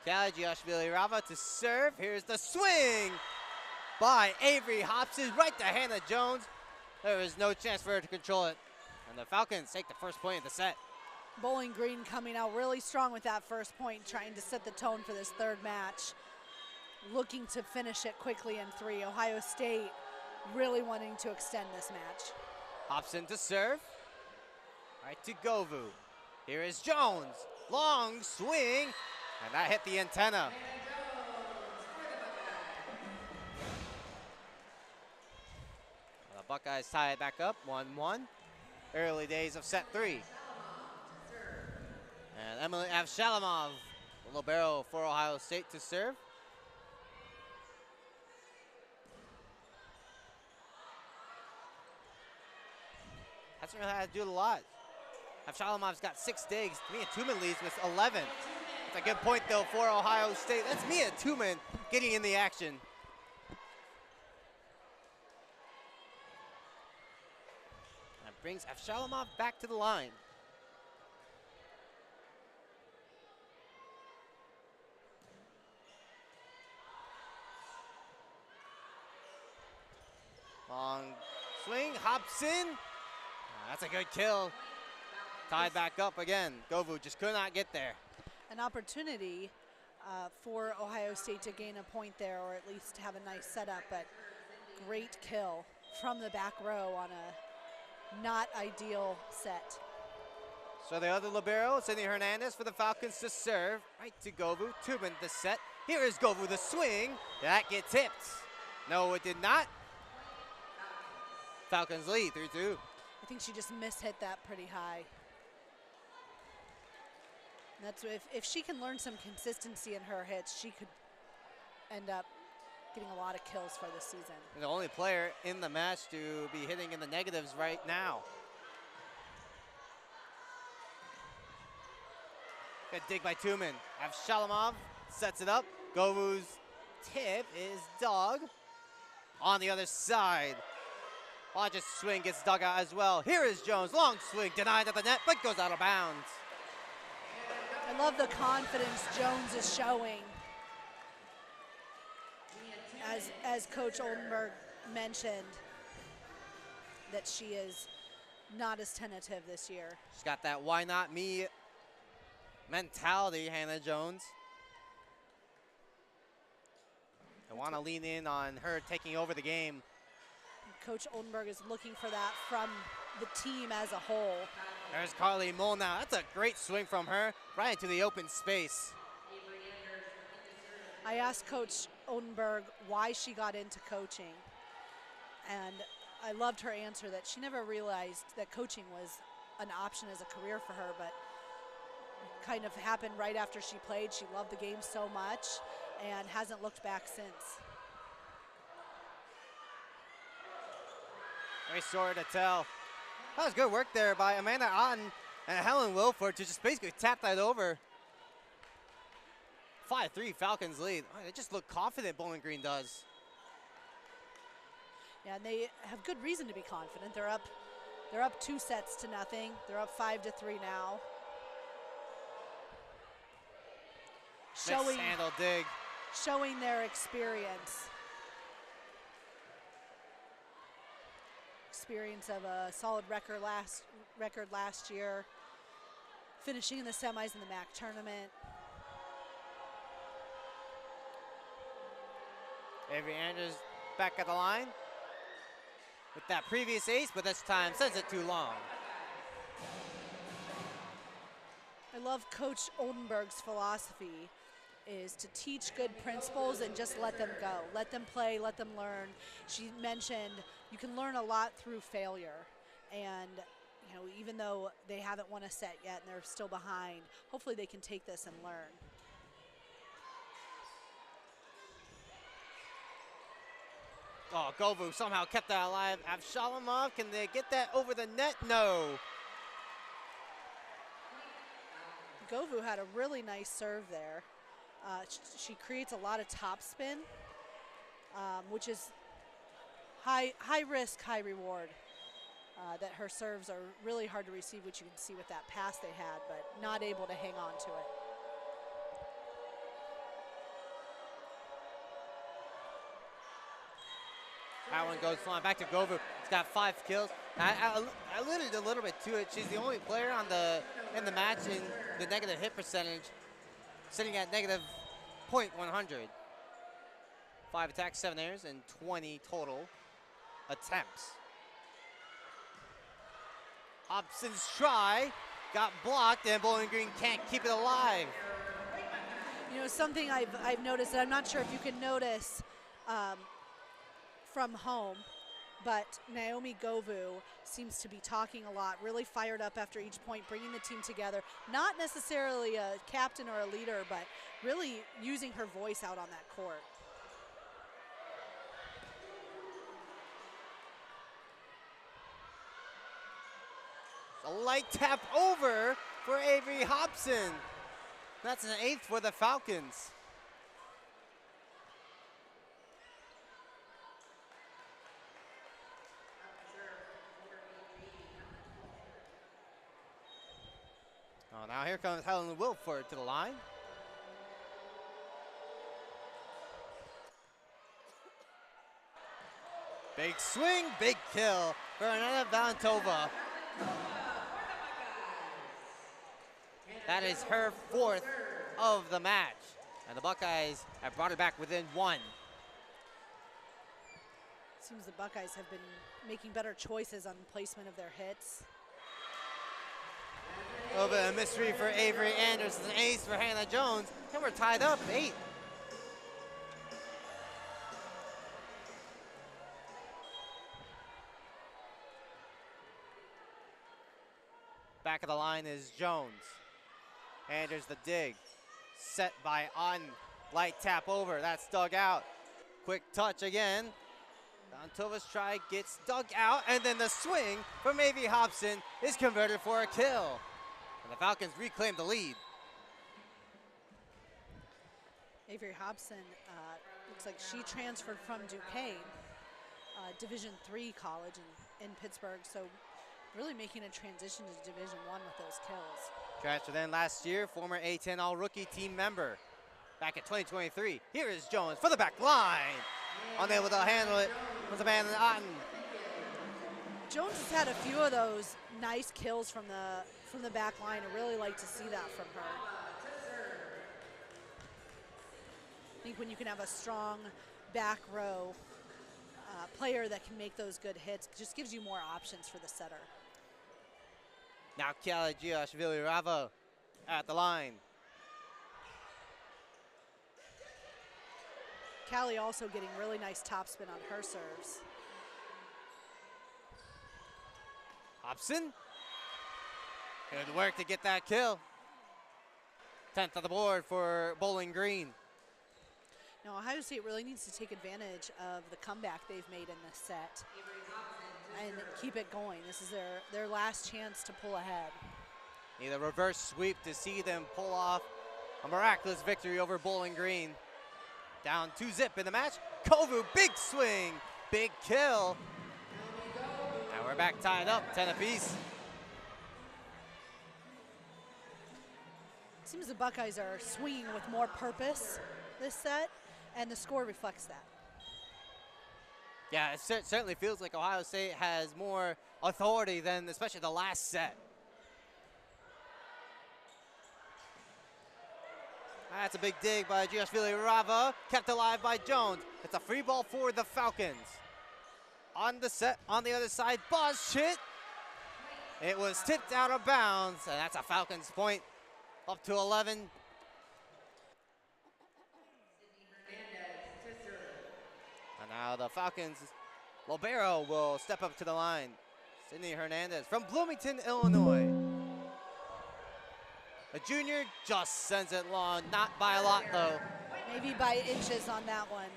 Kaliashvili-Rava to serve. Here's the swing by Avery Hobson right to Hannah Jones. There is no chance for her to control it. And the Falcons take the first point of the set. Bowling Green coming out really strong with that first point, trying to set the tone for this third match. Looking to finish it quickly in 3. Ohio State really wanting to extend this match. Hobson to serve. Right to Govu. Here is Jones. Long swing. And that hit the antenna. The Buckeyes tie it back up, 1-1. Early days of set 3. And Emily Avshalomov, libero for Ohio State to serve. Hasn't really had to do a lot. Avshalomov's got 6 digs. Mia Tuman leads with 11. It's a good point, though, for Ohio State. That's Mia Tuman getting in the action. That brings Avshalomov back to the line. Long swing, Hobson. That's a good kill. Tied back up again. Govu just could not get there. An opportunity for Ohio State to gain a point there, or at least have a nice setup, but great kill from the back row on a not ideal set. So the other libero, Sydney Hernandez for the Falcons to serve. Right to Govu, Tubin the set. Here is Govu the swing. That get tipped. No, it did not. Falcons lead 3-2. I think she just mishit that pretty high. That's if she can learn some consistency in her hits, she could end up getting a lot of kills for this season. And the only player in the match to be hitting in the negatives right now. Good dig by Tuman. Avshalomov sets it up. Govu's tip is dug on the other side. Hodges' swing gets dug out as well. Here is Jones, long swing, denied at the net, but goes out of bounds. I love the confidence Jones is showing. As Coach Oldenburg mentioned, that she is not as tentative this year. She's got that why not me mentality, Hannah Jones. I want to lean in on her taking over the game. Coach Oldenburg is looking for that from the team as a whole. There's Carly Molnau. That's a great swing from her right into the open space. I asked Coach Oldenburg why she got into coaching, and I loved her answer that she never realized that coaching was an option as a career for her, but it kind of happened right after she played. She loved the game so much and hasn't looked back since. Very short to tell. That was good work there by Amanda Otten and Helen Wilford to just basically tap that over. 5-3 Falcons lead. Oh, they just look confident, Bowling Green does. Yeah, and they have good reason to be confident. They're up 2-0. They're up 5-3 now. Mishandle dig. Showing their experience. Experience of a solid record last year. Finishing in the semis in the MAC tournament. Avery Andrews back at the line with that previous ace, but this time sends it too long. I love Coach Oldenburg's philosophy is to teach good principles and just let them go. Let them play, let them learn. She mentioned you can learn a lot through failure. And you know, even though they haven't won a set yet and they're still behind, hopefully they can take this and learn. Oh, Govu somehow kept that alive. Avshalomov, can they get that over the net? No. Govu had a really nice serve there. She creates a lot of topspin, which is high risk, high reward. That her serves are really hard to receive, which you can see with that pass they had, but not able to hang on to it. That one goes flying back to Govu. He's got 5 kills. I alluded a little bit to it. She's the only player in the match in the negative hit percentage, sitting at negative .100. 5 attacks, 7 errors, and 20 total attempts. Hobson's try got blocked, and Bowling Green can't keep it alive. You know, something I've noticed, and I'm not sure if you can notice from home, but Naomi Govu seems to be talking a lot, really fired up after each point, bringing the team together. Not necessarily a captain or a leader, but really using her voice out on that court. A light tap over for Avery Hobson. That's an 8th for the Falcons. Oh, now here comes Helen Wilford to the line. Big swing, big kill for Anna Valentova. That is her 4th of the match. And the Buckeyes have brought it back within 1. Seems the Buckeyes have been making better choices on placement of their hits. A little bit of mystery for Avery Anderson, an ace for Hannah Jones, and we're tied up 8. Back of the line is Jones. Anders the dig. Set by On. Light tap over. That's dug out. Quick touch again. Dontova's try gets dug out, and then the swing from Avery Hobson is converted for a kill. And the Falcons reclaim the lead. Avery Hobson looks like she transferred from Duquesne, Division III college in Pittsburgh, so really making a transition to Division I with those kills. Transferred in last year, former A10 All-Rookie team member. Back in 2023, here is Jones for the back line. Unable to handle it was Amanda Otten. Jones has had a few of those nice kills from the back line. I really like to see that from her. I think when you can have a strong back row player that can make those good hits, it just gives you more options for the setter. Now Kiala Giashvili-Ravo at the line. Callie also getting really nice topspin on her serves. Hobson. Good work to get that kill. 10th on the board for Bowling Green. Now Ohio State really needs to take advantage of the comeback they've made in this set. and keep it going. This is their last chance to pull ahead. Need a reverse sweep to see them pull off a miraculous victory over Bowling Green. Down 2-zip in the match. Kovu, big swing, big kill. And we're back tied up, 10 apiece. Seems the Buckeyes are swinging with more purpose this set, and the score reflects that. Yeah, it certainly feels like Ohio State has more authority than especially the last set. That's a big dig by Giashvili Rava, kept alive by Jones. It's a free ball for the Falcons. On the set, on the other side, Bosch hit. It was tipped out of bounds, and that's a Falcons point, up to 11. And now the Falcons, Libero will step up to the line. Sydney Hernandez from Bloomington, Illinois. A junior just sends it long, not by a lot though. Maybe by inches on that one.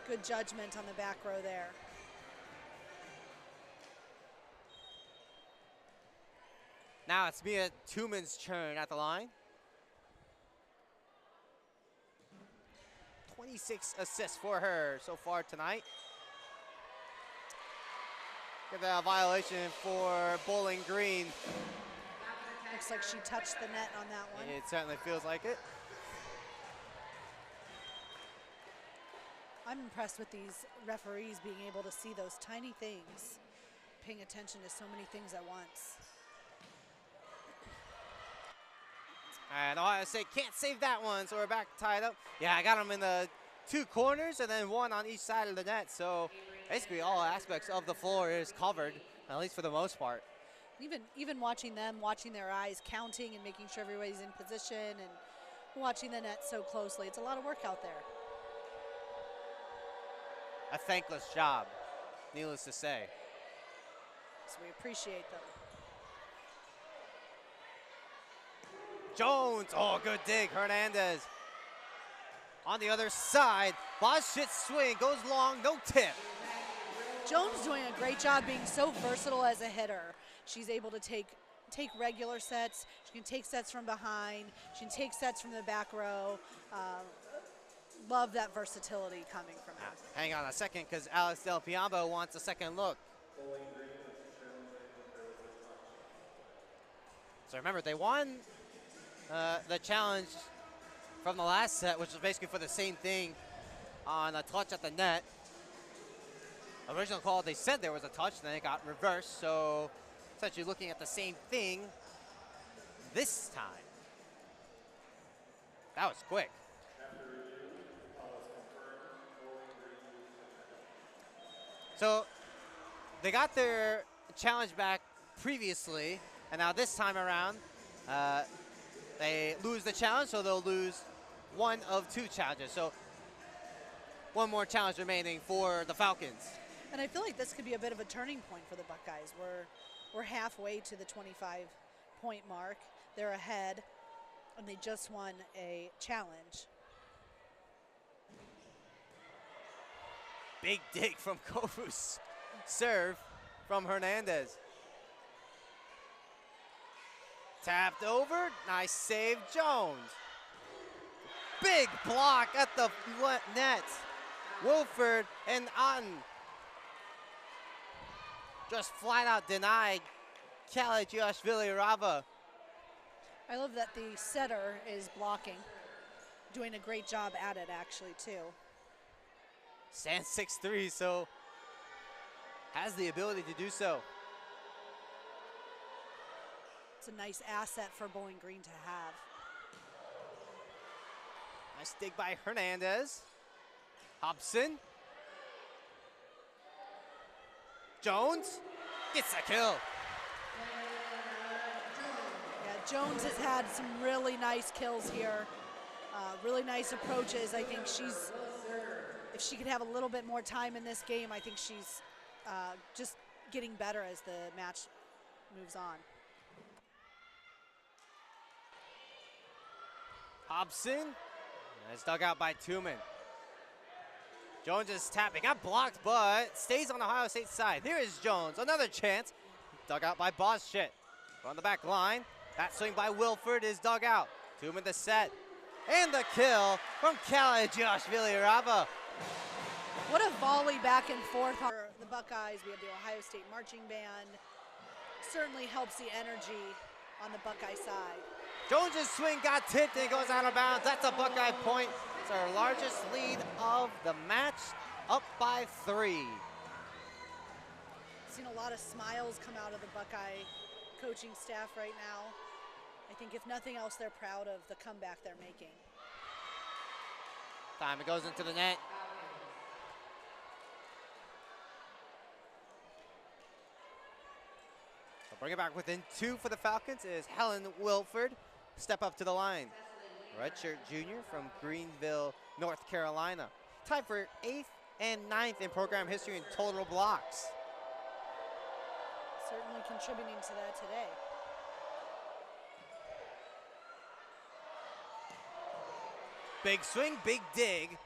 Good judgment on the back row there. Now it's Mia Tuman's turn at the line. 26 assists for her so far tonight. Get that violation for Bowling Green. Looks like she touched the net on that one. It certainly feels like it. I'm impressed with these referees being able to see those tiny things, paying attention to so many things at once. And Ohio State can't save that one, so we're back tied up. Yeah, I got them in the two corners and then one on each side of the net. So basically all aspects of the floor is covered, at least for the most part. Even watching them, watching their eyes, counting and making sure everybody's in position and watching the net so closely. It's a lot of work out there. A thankless job, needless to say. So we appreciate them. Jones, oh, good dig, Hernandez. On the other side, Bosch swing, goes long, no tip. Jones doing a great job being so versatile as a hitter. She's able to take regular sets. She can take sets from behind. She can take sets from the back row. Love that versatility coming from her. Hang on a second, because Alex Del Piombo wants a second look. So remember, they won the challenge from the last set, which was basically for the same thing on a touch at the net. Original call, they said there was a touch, and then it got reversed, so essentially looking at the same thing this time. That was quick. So they got their challenge back previously, and now this time around, they lose the challenge, so they'll lose one of two challenges. So one more challenge remaining for the Falcons. And I feel like this could be a bit of a turning point for the Buckeyes. We're halfway to the 25-point mark. They're ahead, and they just won a challenge. Big dig from Kofu's serve from Hernandez. Tapped over, nice save, Jones. Big block at the net. Wilford and Otten just flat out denied Kelly Giashvili Rava. I love that the setter is blocking, doing a great job at it actually too. Stands 6'3", so has the ability to do so. It's a nice asset for Bowling Green to have. Nice dig by Hernandez. Hobson. Jones gets a kill. Yeah, Jones has had some really nice kills here. Really nice approaches. I think if she could have a little bit more time in this game, I think she's just getting better as the match moves on. Hobson, and it's dug out by Tuman. Jones is tapping, got blocked, but stays on Ohio State's side. Here is Jones, another chance. Dug out by Boschit. On the back line, that swing by Wilford is dug out. 2 in the set. And the kill from Joshvili Rava. What a volley back and forth for the Buckeyes. We have the Ohio State marching band. Certainly helps the energy on the Buckeye side. Jones's swing got tipped and it goes out of bounds. That's a Buckeye point. It's our largest lead of the match, up by 3. Seen a lot of smiles come out of the Buckeye coaching staff right now. I think if nothing else, they're proud of the comeback they're making. Time it goes into the net. So bring it back within 2 for the Falcons is Helen Wilford. Step up to the line. Redshirt junior from Greenville, North Carolina. Tied for 8th and 9th in program history in total blocks. Certainly contributing to that today. Big swing, big dig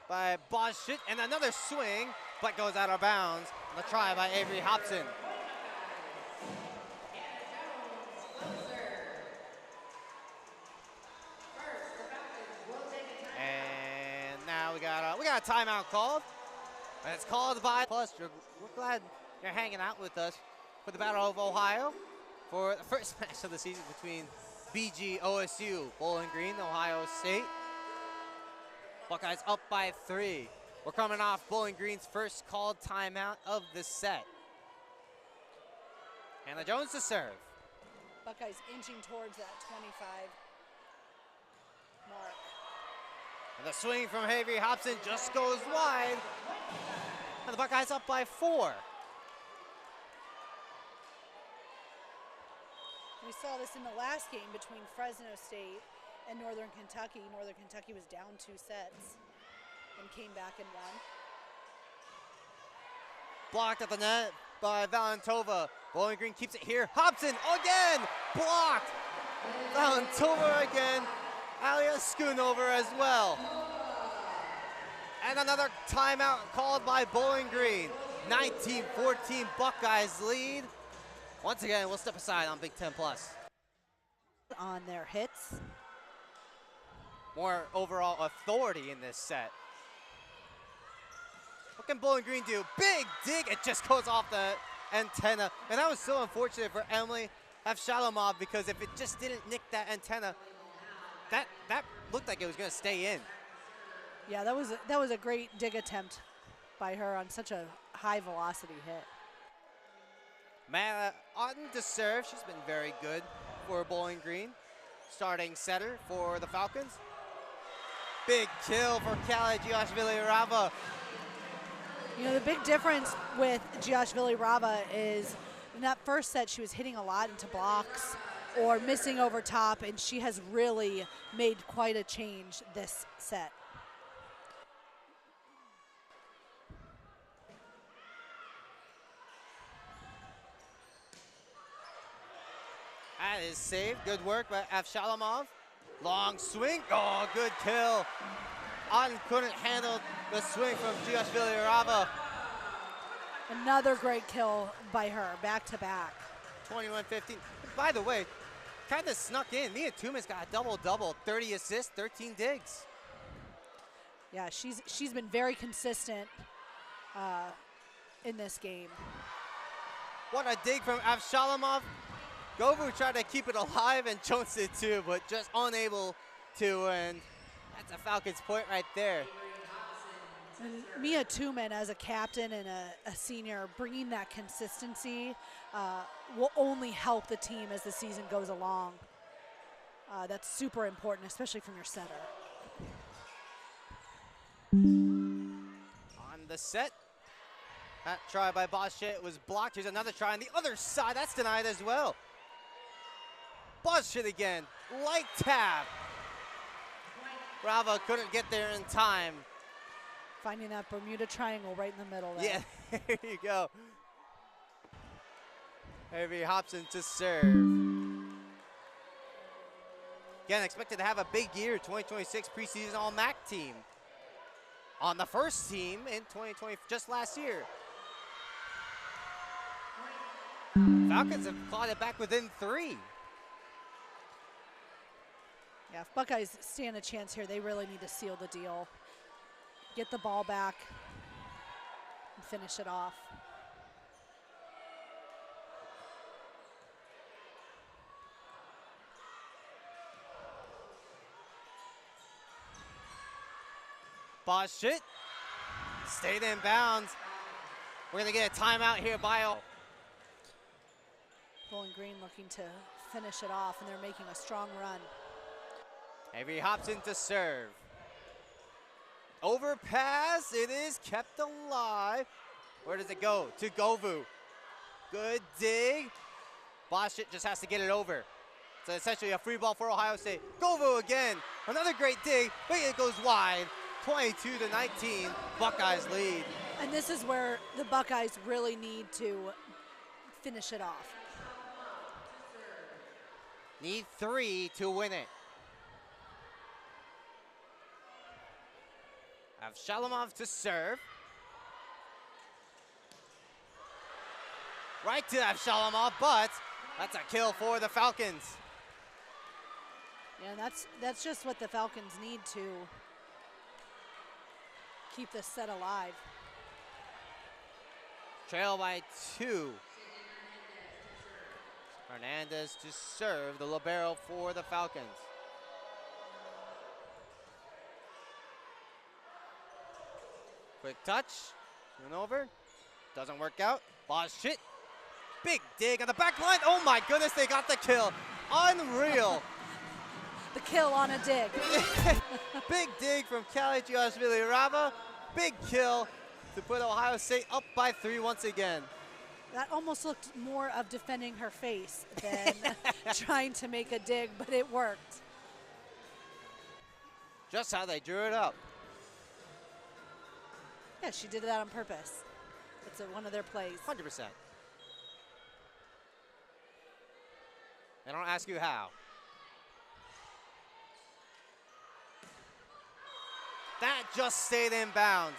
by Boschit, and another swing, but goes out of bounds. The try by Avery Hobson. And now we got a timeout called. And it's called by Plus. We're glad you're hanging out with us for the Battle of Ohio for the first match of the season between BG OSU, Bowling Green, Ohio State. Buckeyes up by 3. We're coming off Bowling Green's first called timeout of the set. And the Jones to serve. Buckeyes inching towards that 25 mark. And the swing from Avery Hobson just goes wide. And the Buckeyes up by 4. We saw this in the last game between Fresno State and Northern Kentucky. Northern Kentucky was down 2 sets and came back and won. Blocked at the net by Valentova. Bowling Green keeps it here. Hobson again, blocked. Valentova again. Alia Schoonover as well. And another timeout called by Bowling Green. 19-14 Buckeyes lead. Once again, we'll step aside on Big Ten Plus. On their hits. More overall authority in this set. What can Bowling Green do? Big dig, it just goes off the antenna. And that was so unfortunate for Emily Avshalomov because if it just didn't nick that antenna, that looked like it was gonna stay in. Yeah, that was a great dig attempt by her on such a high velocity hit. Maya Otten to serve. She's been very good for Bowling Green. Starting setter for the Falcons. Big kill for Joshvili Rava. You know, the big difference with Joshvili Rava is in that first set she was hitting a lot into blocks or missing over top, and she has really made quite a change this set. That is saved. Good work by Avshalomov. Long swing. Oh, good kill. Otten couldn't handle the swing from Joshvili Rava. Another great kill by her, back to back. 21-15. By the way, kind of snuck in. Mia Tumas got a double-double, 30 assists, 13 digs. Yeah, she's been very consistent in this game. What a dig from Avshalomov. Govu tried to keep it alive, and Jones did too, but just unable to, and that's a Falcons point right there. And Mia Tuman, as a captain and a senior, bringing that consistency will only help the team as the season goes along. That's super important, especially from your setter. On the set, that try by Boschit was blocked. Here's another try on the other side. That's denied as well. Boschit again, light tap. Rava couldn't get there in time. Finding that Bermuda Triangle right in the middle there. Yeah, there you go. Avery Hobson to serve. Again, expected to have a big year, 2026 preseason All-MAC team. on the first team in 2020, just last year. Falcons have clawed it back within 3. Yeah, if Buckeyes stand a chance here, they really need to seal the deal. Get the ball back and finish it off. Boschit stayed in bounds. We're gonna get a timeout here by Bowling Green looking to finish it off, and they're making a strong run. Avery hops in to serve. Overpass, it is kept alive. Where does it go? To Govu. Good dig. Boschit just has to get it over. So essentially a free ball for Ohio State. Govu again, another great dig, but it goes wide. 22-19, Buckeyes lead. And this is where the Buckeyes really need to finish it off. Need 3 to win it. Avshalomov to serve. Right to Avshalomov, but that's a kill for the Falcons. Yeah, and that's just what the Falcons need to keep this set alive. Trail by 2. Hernandez to serve, the libero for the Falcons. Quick touch, and over, doesn't work out. Boschit, big dig on the back line. Oh my goodness, they got the kill. Unreal. The kill on a dig. Big dig from Kalijiashvili-Rava. Big kill to put Ohio State up by 3 once again. That almost looked more of defending her face than trying to make a dig, but it worked. Just how they drew it up. Yeah, she did that on purpose. It's one of their plays. 100%. I don't ask you how. That just stayed in bounds.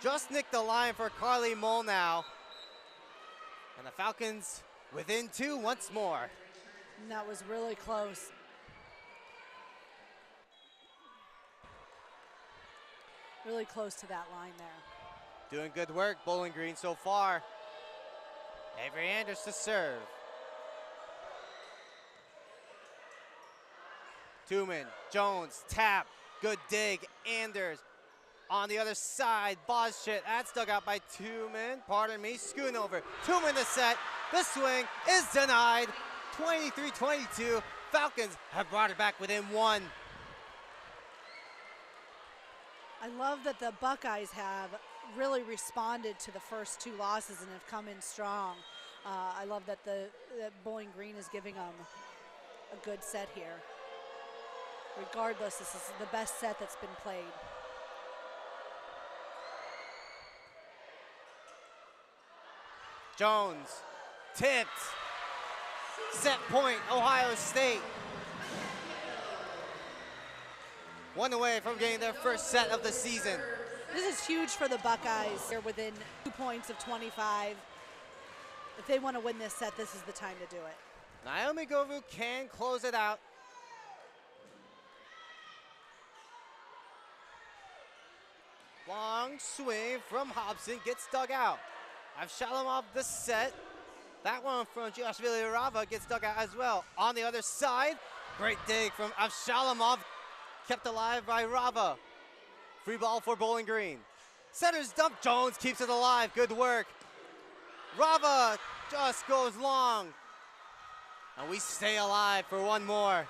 Just nicked the line for Carly Molnow. And the Falcons within 2 once more. And that was really close. Really close to that line there. Doing good work, Bowling Green so far. Avery Anders to serve. Tuman, Jones, tap, good dig, Anders. On the other side, Boschit, that's dug out by Tuman, pardon me, Schoonover. Tuman the set, the swing is denied. 23-22, Falcons have brought it back within 1. I love that the Buckeyes have really responded to the first 2 losses and have come in strong. I love that that Bowling Green is giving them a good set here. Regardless, this is the best set that's been played. Jones, tipped, set point, Ohio State. 1 away from getting their first set of the season. This is huge for the Buckeyes. They're within 2 points of 25. If they want to win this set, this is the time to do it. Naomi Govu can close it out. Long swing from Hobson, gets dug out. Avshalomov the set. That one from Giashvili-Rava gets dug out as well. On the other side, great dig from Avshalomov, kept alive by Rava. Free ball for Bowling Green. Center's dump, Jones keeps it alive, good work. Rava just goes long. And we stay alive for 1 more.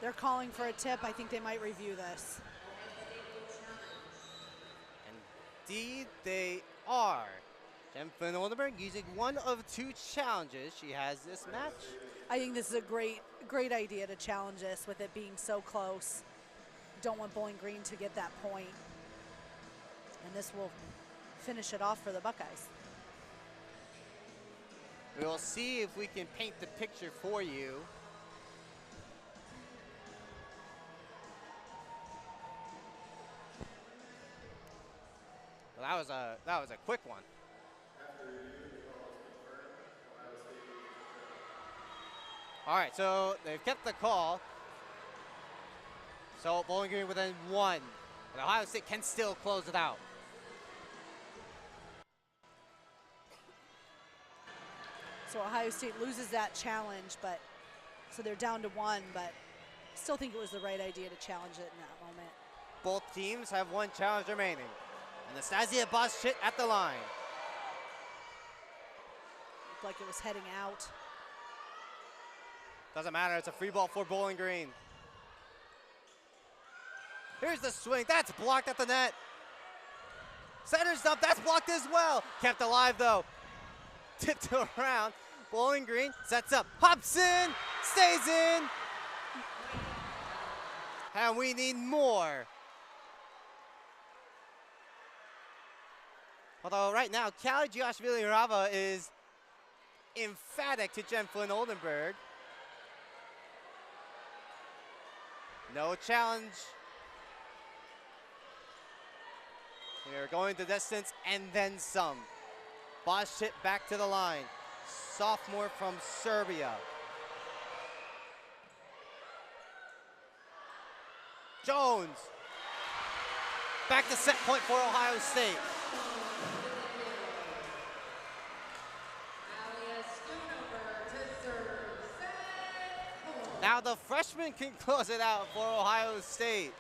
They're calling for a tip. I think they might review this. Indeed, they are. Jen Van Oldenburg using 1 of 2 challenges she has this match. I think this is a great idea to challenge this with it being so close. Don't want Bowling Green to get that point. And this will finish it off for the Buckeyes. We'll see if we can paint the picture for you. That was a quick one. All right, so they've kept the call. So Bowling Green within 1. But Ohio State can still close it out. So Ohio State loses that challenge, but so they're down to 1, but still think it was the right idea to challenge it in that moment. Both teams have 1 challenge remaining. Anastasia Boschit at the line. Looked like it was heading out. Doesn't matter, it's a free ball for Bowling Green. Here's the swing, that's blocked at the net. Center's up, that's blocked as well. Kept alive though. Tipped around. Bowling Green sets up. Hobson stays in. And we need more. Although right now, Callie Giashvili-Rava is emphatic to Jen Flynn Oldenburg. No challenge. We are going the distance and then some. Boschit back to the line. Sophomore from Serbia. Jones. Back to set point for Ohio State. Now the freshman can close it out for Ohio State.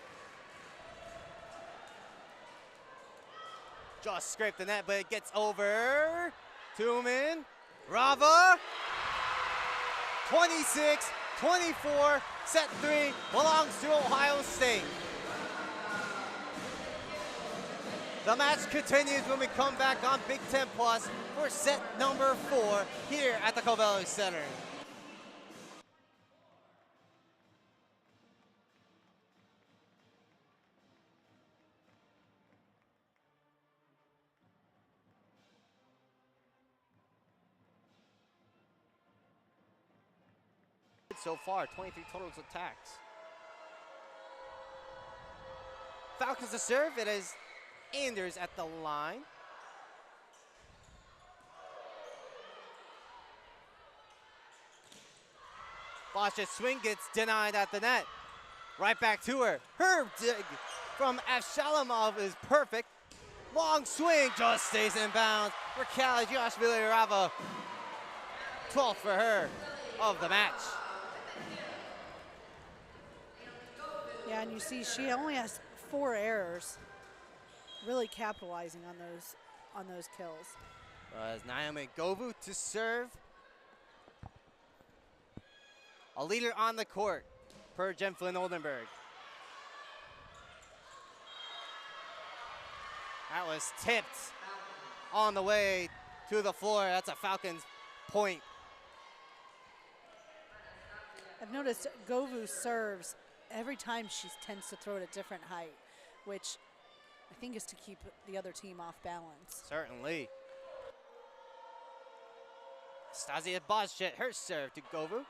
Just scraped the net, but it gets over. Tooman, Rava. 26-24, set 3 belongs to Ohio State. The match continues when we come back on Big Ten Plus for set number 4 here at the Covelli Center. So far, 23 total attacks. Falcons to serve, it is Anders at the line. Bosch's swing gets denied at the net. Right back to her. Her dig from Avshalomov is perfect. Long swing, just stays in bounds for Callie Giashvili-Rava. 12th for her of the match. Yeah, and you see she only has 4 errors, really capitalizing on those kills. As Naomi Govu to serve. A leader on the court per Jen Flynn Oldenburg. That was tipped on the way to the floor. That's a Falcons point. I've noticed Govu serves every time she tends to throw it at a different height, which I think is to keep the other team off balance. Certainly. Stasia Boschit, her serve to Govu.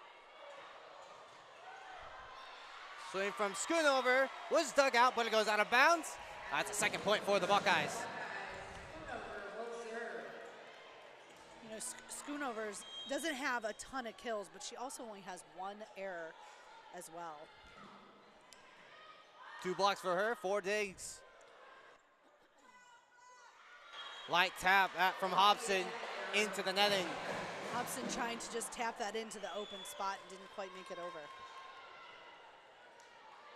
Swing from Schoonover was dug out, but it goes out of bounds. That's a second point for the Buckeyes. You know, Schoonover doesn't have a ton of kills, but she also only has 1 error as well. 2 blocks for her, 4 digs. Light tap from Hobson into the netting. Hobson trying to just tap that into the open spot and didn't quite make it over.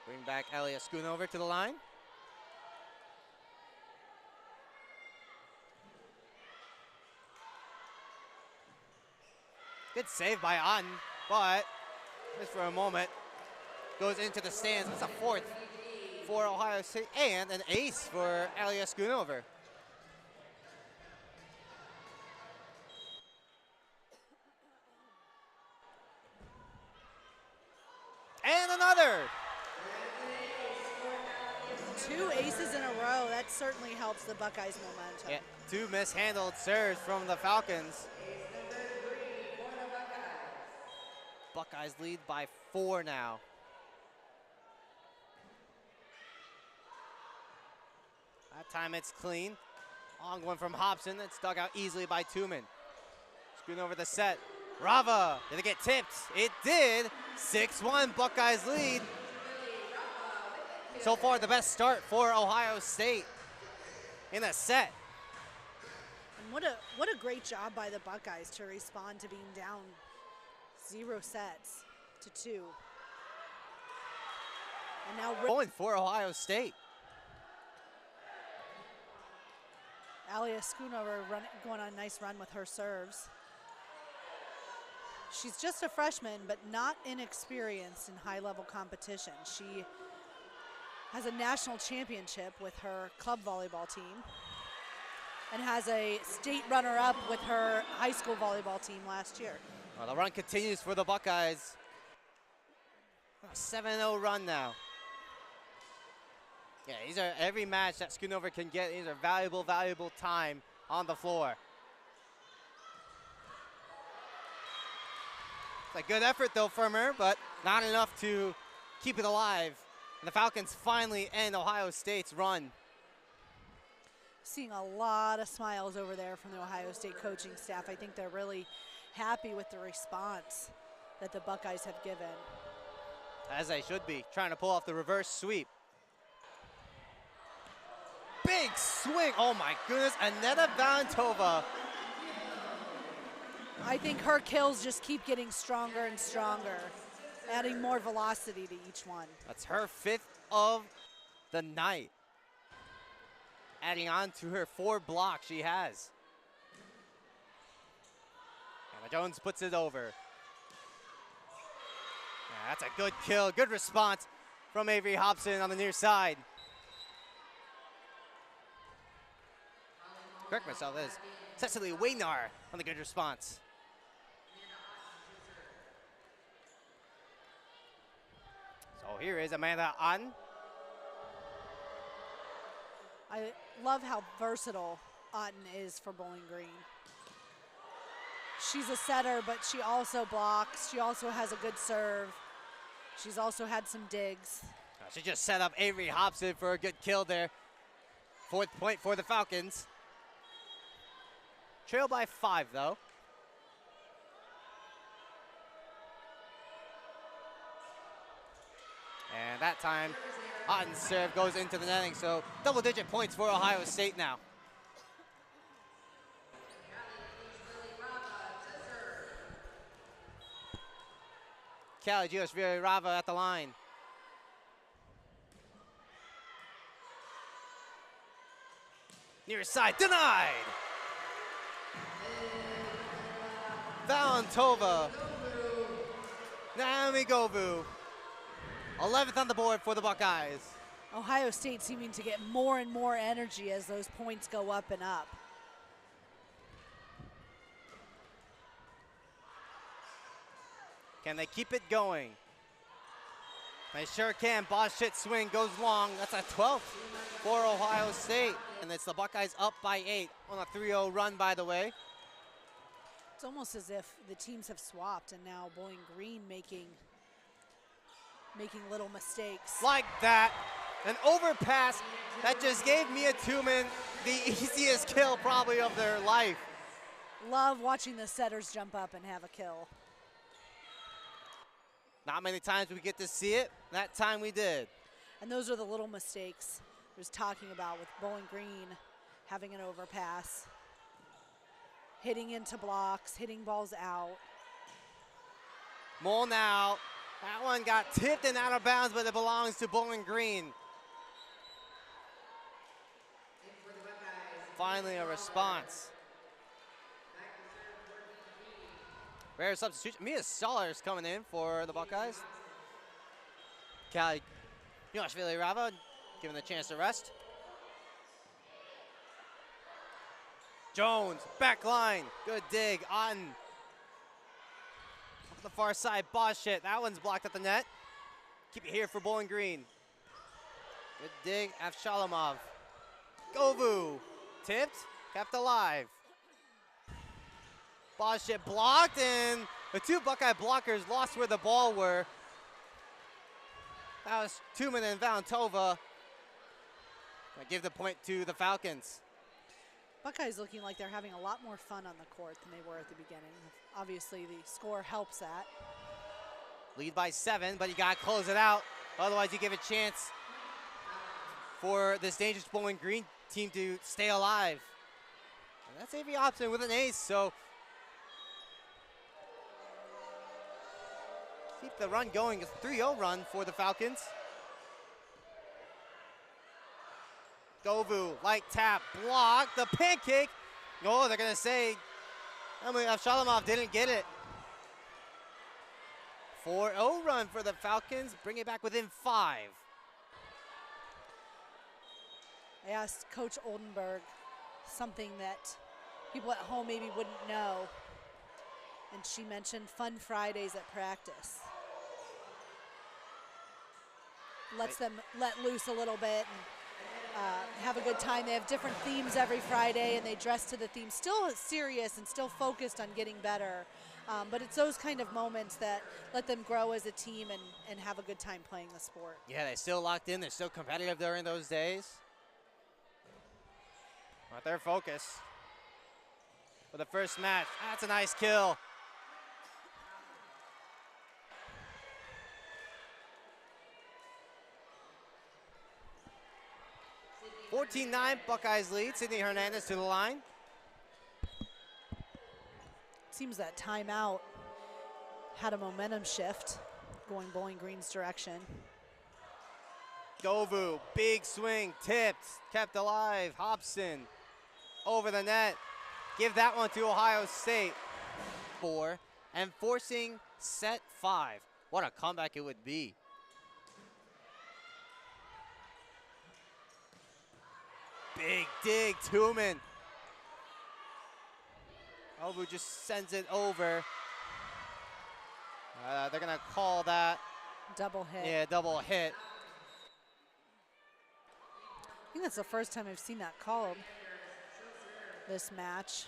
Bring back Elia Schoonover to the line. Good save by Otten, but just for a moment, goes into the stands. It's a 4th for Ohio State and an ace for Elia Schoonover. And another. 2 aces in a row. That certainly helps the Buckeyes' momentum. Yeah, 2 mishandled serves from the Falcons. Buckeyes lead by 4 now. That time it's clean. Long one from Hobson. That's dug out easily by Tumen. Scooting over the set. Rava, did it get tipped? It did. 6-1, Buckeyes lead. So far, the best start for Ohio State in a set. And what a great job by the Buckeyes to respond to being down 0 sets to 2. And now going for Ohio State. Alia Schoonover going on a nice run with her serves. She's just a freshman, but not inexperienced in high-level competition. She has a national championship with her club volleyball team and has a state runner-up with her high school volleyball team last year. Well, the run continues for the Buckeyes. A 7-0 run now. Yeah, these are every match that Schoonover can get. These are valuable, valuable time on the floor. It's a good effort though from her, but not enough to keep it alive. And the Falcons finally end Ohio State's run. Seeing a lot of smiles over there from the Ohio State coaching staff. I think they're really happy with the response that the Buckeyes have given. As they should be, trying to pull off the reverse sweep. Big swing, oh my goodness, Aneta Valentova. I think her kills just keep getting stronger and stronger, adding more velocity to each one. That's her 5th of the night. Adding on to her 4 blocks she has. Emma Jones puts it over. Yeah, that's a good kill, good response from Avery Hobson on the near side. Correct myself, that is Cecily Waynar on the good response. So here is Amanda Otten. I love how versatile Otten is for Bowling Green. She's a setter, but she also blocks. She also has a good serve. She's also had some digs. She just set up Avery Hobson for a good kill there. 4th point for the Falcons. Trail by 5 though. And that time, Otten's serve goes into the netting, so double-digit points for Ohio State now. Callie Giosviri-Rava at the line. Near side, denied! Valentova, Naomi Govu, 11th on the board for the Buckeyes. Ohio State seeming to get more and more energy as those points go up and up. Can they keep it going? They sure can. Boschit swing goes long. That's a 12th for Ohio State. And it's the Buckeyes up by 8 on a 3-0 run, by the way. It's almost as if the teams have swapped and now Bowling Green making little mistakes. Like that, an overpass that just gave Mia Tumen the easiest kill probably of their life. Love watching the setters jump up and have a kill. Not many times we get to see it. That time we did. And those are the little mistakes I was talking about with Bowling Green having an overpass. Hitting into blocks, hitting balls out. Mole now. That one got tipped and out of bounds, but it belongs to Bowling Green. Finally a response. Rare substitution. Mia Sollers coming in for the Buckeyes. Callie Giosviri-Rava given the chance to rest. Jones, back line, good dig, Otten. Off the far side, Boschit, that one's blocked at the net. Keep it here for Bowling Green. Good dig, Avshalomov. Govu, tipped, kept alive. Boschit blocked, and the 2 Buckeye blockers lost where the ball were. That was Tumen and Valentova. I give the point to the Falcons. Buckeyes looking like they're having a lot more fun on the court than they were at the beginning. Obviously, the score helps that. Lead by 7, but you got to close it out. Otherwise, you give a chance for this dangerous Bowling Green team to stay alive. And that's Avery Hobson with an ace, so keep the run going. It's a 3-0 run for the Falcons. Govu, light tap, block, the pancake. Oh, they're going to say, Shalamov didn't get it. 4-0 run for the Falcons, bring it back within 5. I asked Coach Oldenburg something that people at home maybe wouldn't know, and she mentioned fun Fridays at practice. Lets them let loose a little bit and have a good time. They have different themes every Friday, and they dress to the theme. Still serious and still focused on getting better, but it's those kind of moments that let them grow as a team and have a good time playing the sport. Yeah, they're still locked in. They're still competitive during those days. But their focus for the first match. That's a nice kill. (14-9) Buckeyes lead. Sydney Hernandez to the line. Seems that timeout had a momentum shift going Bowling Green's direction. Govu, big swing, tipped, kept alive. Hobson over the net. Give that one to Ohio State. 4 and forcing set 5. What a comeback it would be. Big dig, Tooman. Govu just sends it over. They're gonna call that. Double hit. Yeah, double hit. I think that's the first time I've seen that called this match.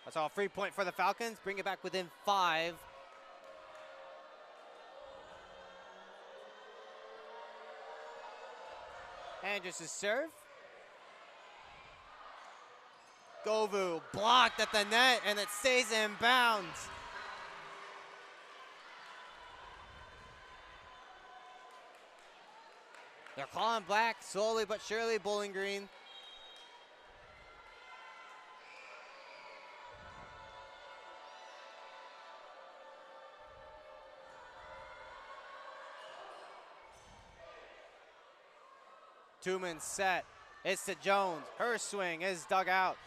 That's all free point for the Falcons. Bring it back within 5. And just a serve. Govu blocked at the net, and it stays in bounds. They're calling black slowly but surely, Bowling Green. Tooman set. It's to Jones. Her swing is dug out.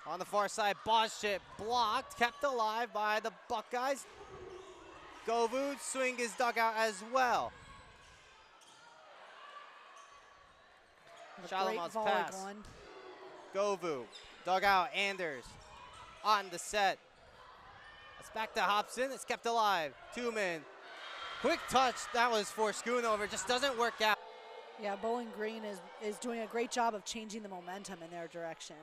On the far side, Boschit blocked, kept alive by the Buckeyes. Govu's swing is dug out as well. Shalamov's pass. Govu, dug out, Anders on the set. It's back to Hobson, it's kept alive. Tooman, quick touch, that was for Schoonover, just doesn't work out. Yeah, Bowling Green is doing a great job of changing the momentum in their direction.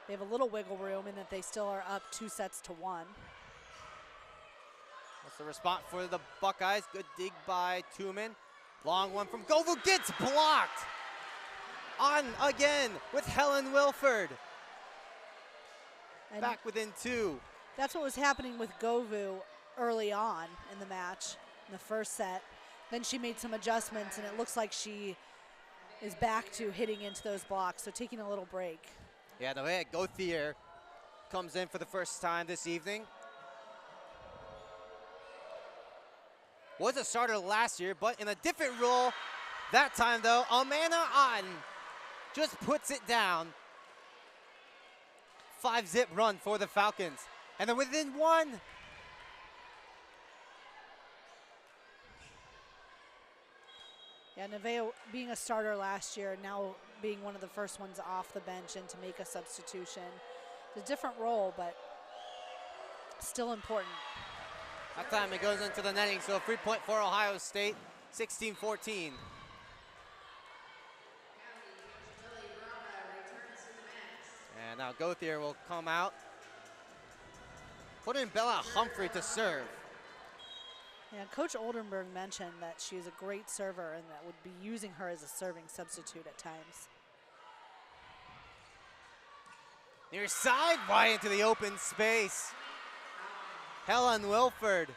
They have a little wiggle room in that they still are up 2 sets to 1. That's the response for the Buckeyes. Good dig by Tooman. Long one from Govu, gets blocked. On again with Helen Wilford. And back within 2. That's what was happening with Govu early on in the match, in the first set. Then she made some adjustments, and it looks like she is back to hitting into those blocks, so taking a little break. Yeah, the way Gauthier comes in for the first time this evening. Was a starter last year, but in a different role that time, though. Amanda Otten just puts it down. 5-zip run for the Falcons. And they're within 1. Yeah, Neveo being a starter last year, now being one of the first ones off the bench and to make a substitution. It's a different role, but still important. That time it goes into the netting, so a free point for Ohio State, 16-14. And now Gauthier will come out. Put in Bella Humphrey to serve. Yeah, Coach Oldenburg mentioned that she is a great server and that would be using her as a serving substitute at times. Near side, right into the open space. Helen Wilford.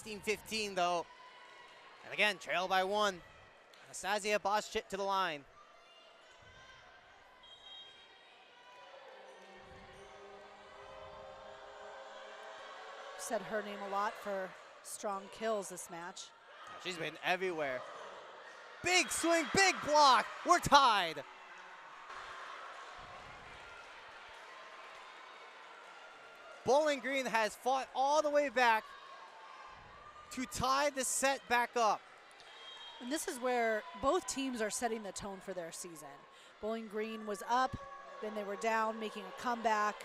16-15 though. And again, trail by 1. Anastasia Boschit to the line. Said her name a lot for strong kills this match. She's been everywhere. Big swing, big block. We're tied. Bowling Green has fought all the way back to tie the set back up. And this is where both teams are setting the tone for their season. Bowling Green was up, then they were down, making a comeback.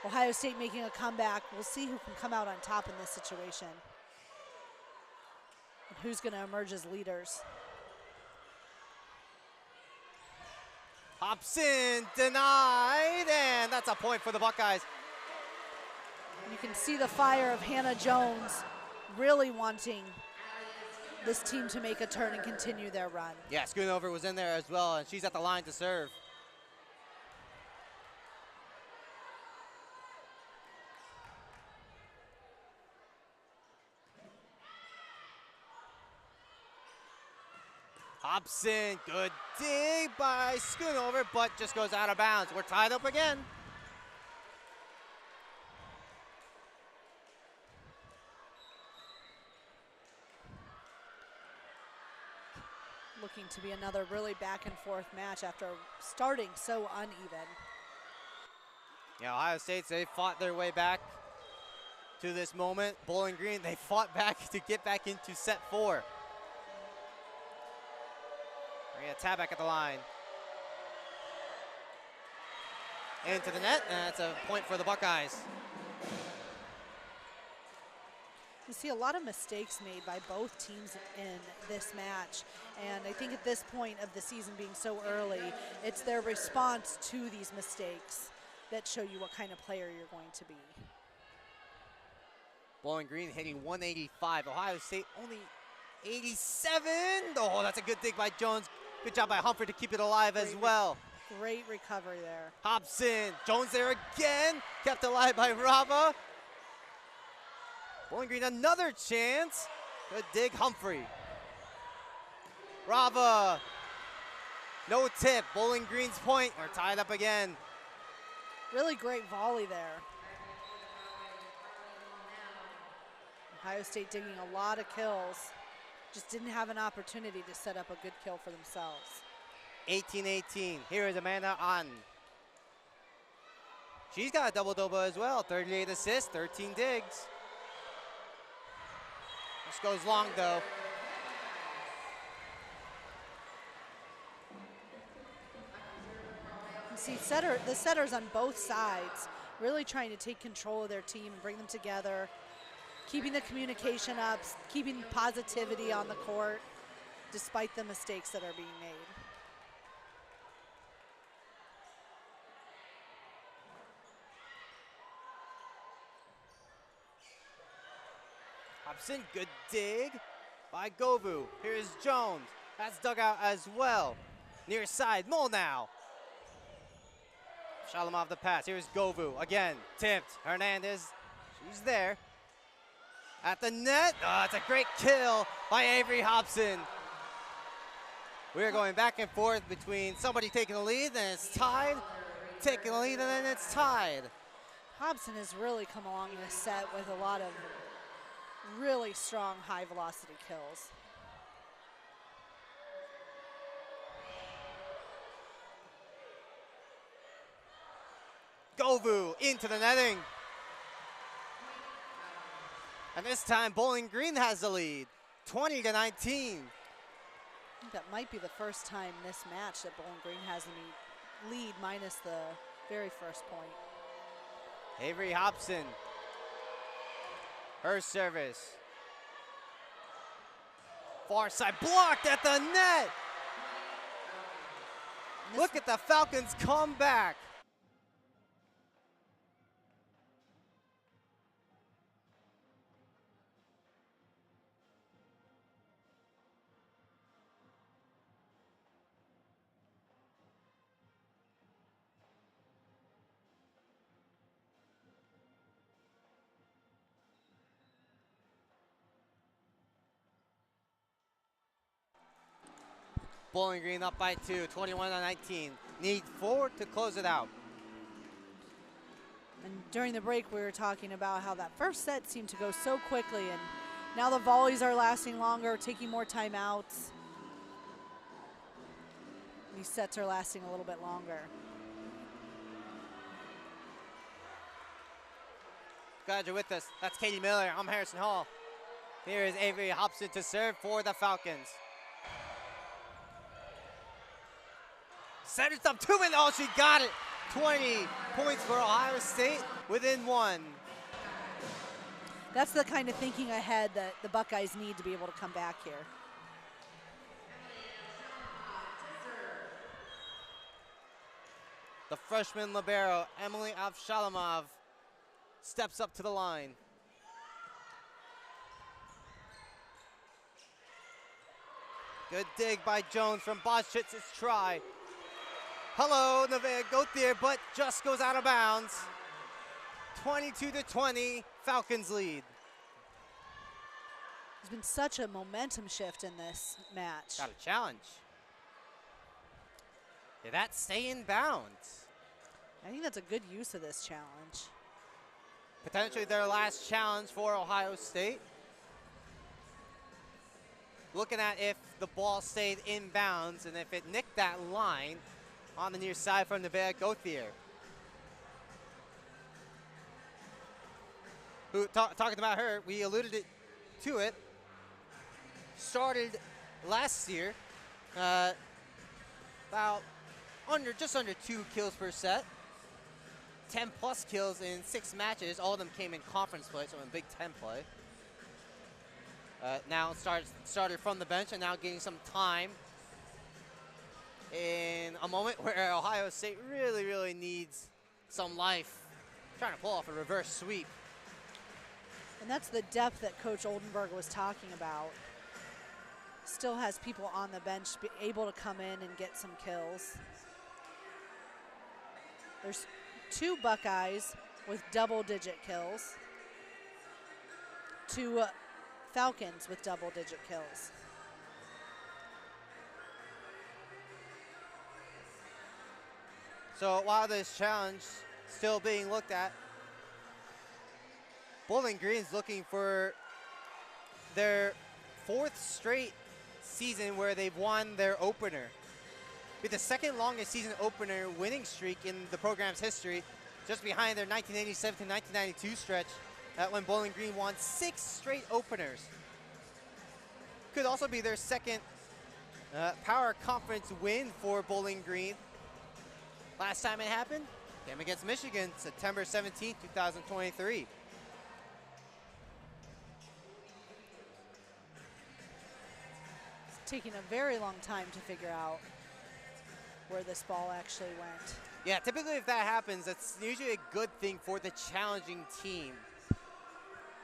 Ohio State making a comeback. We'll see who can come out on top in this situation. And who's going to emerge as leaders. Hobson denied, and that's a point for the Buckeyes. You can see the fire of Hannah Jones really wanting this team to make a turn and continue their run. Yeah, Schoonover was in there as well, and she's at the line to serve. Hobson, good dig by Schoonover, but just goes out of bounds. We're tied up again. Looking to be another really back and forth match after starting so uneven. Yeah, Ohio State, they fought their way back to this moment. Bowling Green, they fought back to get back into set 4. Maria Tabak at the line. Into the net, and that's a point for the Buckeyes. You see a lot of mistakes made by both teams in this match. And I think at this point of the season being so early, it's their response to these mistakes that show you what kind of player you're going to be. Bowling Green hitting 185. Ohio State only 87. Oh, that's a good dig by Jones. Good job by Humphrey to keep it alive as well. Great recovery there. Hobson, Jones there again. Kept alive by Rava. Bowling Green another chance. Good dig, Humphrey. Rava. No tip. Bowling Green's point. We're tied up again. Really great volley there. Ohio State digging a lot of kills. Just didn't have an opportunity to set up a good kill for themselves. 18-18. Here is Amanda Ahn. She's got a double-double as well. 38 assists, 13 digs. This goes long, though. You see the setters on both sides really trying to take control of their team and bring them together, keeping the communication up, keeping positivity on the court, despite the mistakes that are being made. Hobson, good dig by Govu. Here's Jones. That's dug out as well. Near side, Molnau. Shalamov the pass. Here's Govu again. Tipped. Hernandez, she's there. At the net. Oh, it's a great kill by Avery Hobson. We're going back and forth between somebody taking the lead, then it's tied. Taking the lead, and then it's tied. Hobson has really come along this set with a lot of really strong high velocity kills. Govu into the netting. And this time Bowling Green has the lead, 20-19. I think that might be the first time this match that Bowling Green has the lead minus the very first point. Avery Hobson. Her service. Far side blocked at the net. Look at the Falcons come back. Bowling Green up by 2, 21-19. Need 4 to close it out. And during the break, we were talking about how that first set seemed to go so quickly, and now the volleys are lasting longer, taking more timeouts. These sets are lasting a little bit longer. Glad you're with us. That's Katie Miller. I'm Harrison Hall. Here is Avery Hobson to serve for the Falcons. Centers up, 2 minutes. Oh, she got it. 20 points for Ohio State within 1. That's the kind of thinking ahead that the Buckeyes need to be able to come back here. The freshman libero, Emily Avshalamov, steps up to the line. Good dig by Jones from Boschwitz's try. Hello, Nevaeh Gauthier, but just goes out of bounds. 22-20, Falcons lead. There's been such a momentum shift in this match. Got a challenge. Did that stay in bounds? I think that's a good use of this challenge. Potentially their last challenge for Ohio State. Looking at if the ball stayed in bounds and if it nicked that line on the near side from Nevaeh Gauthier. Who, talking about her, we alluded to it. Started last year, about just under 2 kills per set. 10 plus kills in 6 matches. All of them came in conference play, so in Big Ten play. Now started from the bench and now getting some time in a moment where Ohio State really, really needs some life. Trying to pull off a reverse sweep. And that's the depth that Coach Oldenburg was talking about. Still has people on the bench be able to come in and get some kills. There's 2 Buckeyes with double-digit kills. 2 Falcons with double-digit kills. So while this challenge still being looked at, Bowling Green's looking for their 4th straight season where they've won their opener. With the 2nd longest season opener winning streak in the program's history, just behind their 1987 to 1992 stretch when Bowling Green won 6 straight openers. Could also be their 2nd Power Conference win for Bowling Green. Last time it happened, game against Michigan, September 17, 2023. Taking a very long time to figure out where this ball actually went. Yeah, typically if that happens, that's usually a good thing for the challenging team,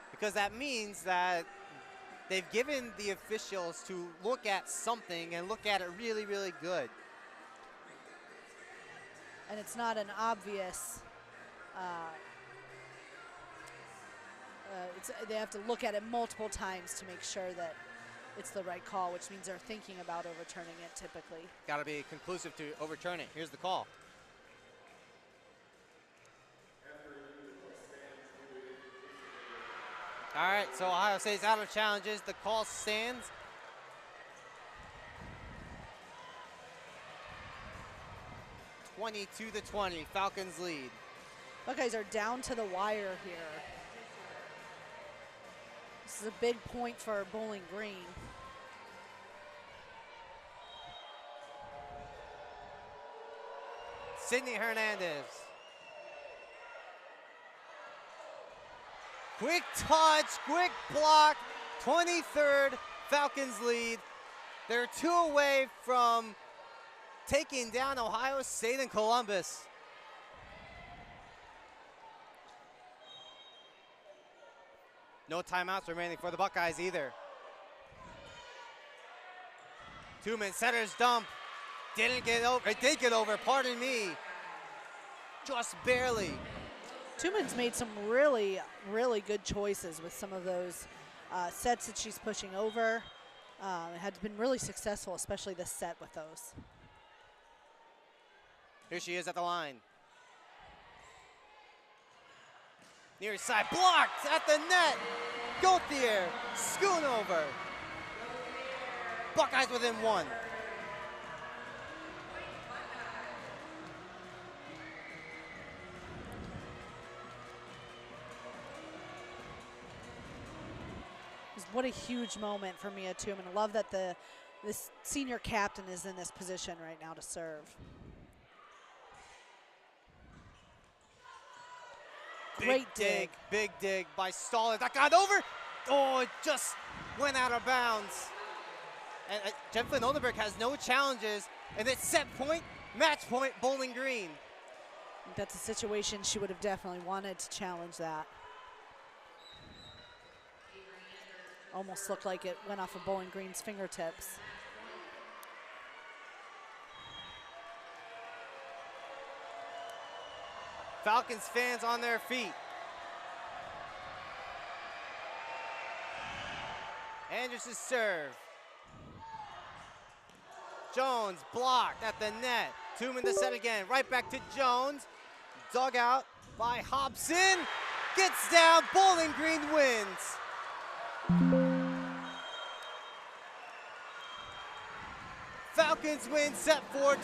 because that means that they've given the officials to look at something and look at it really, really good. And it's not an obvious, they have to look at it multiple times to make sure that it's the right call, which means they're thinking about overturning it typically. Got to be conclusive to overturn it. Here's the call. All right, so Ohio State's out of challenges. The call stands. (22-20), Falcons lead. Buckeyes are down to the wire here. This is a big point for Bowling Green. Sydney Hernandez. Quick touch, quick block, 23rd, Falcons lead. They're 2 away from taking down Ohio State and Columbus. No timeouts remaining for the Buckeyes either. 2-minute setter's dump. Didn't get over, it did get over, pardon me. Just barely. Tuman's made some really, really good choices with some of those sets that she's pushing over. had been really successful, especially this set with those. Here she is at the line. Near side, blocked at the net. Gauthier, Schoonover. Buckeyes within one. What a huge moment for Mia Tooman. I love that this senior captain is in this position right now to serve. Great dig. Big dig by Stoller. That got over. Oh, it just went out of bounds. And Jen Flynn Oldenburg has no challenges. And it's set point, match point, Bowling Green. I think that's a situation she would have definitely wanted to challenge that. Almost looked like it went off of Bowling Green's fingertips. Falcons fans on their feet. Anderson's serve. Jones blocked at the net. Tooman to set again. Right back to Jones. Dug out by Hobson. Gets down. Bowling Green wins. Falcons win set 4.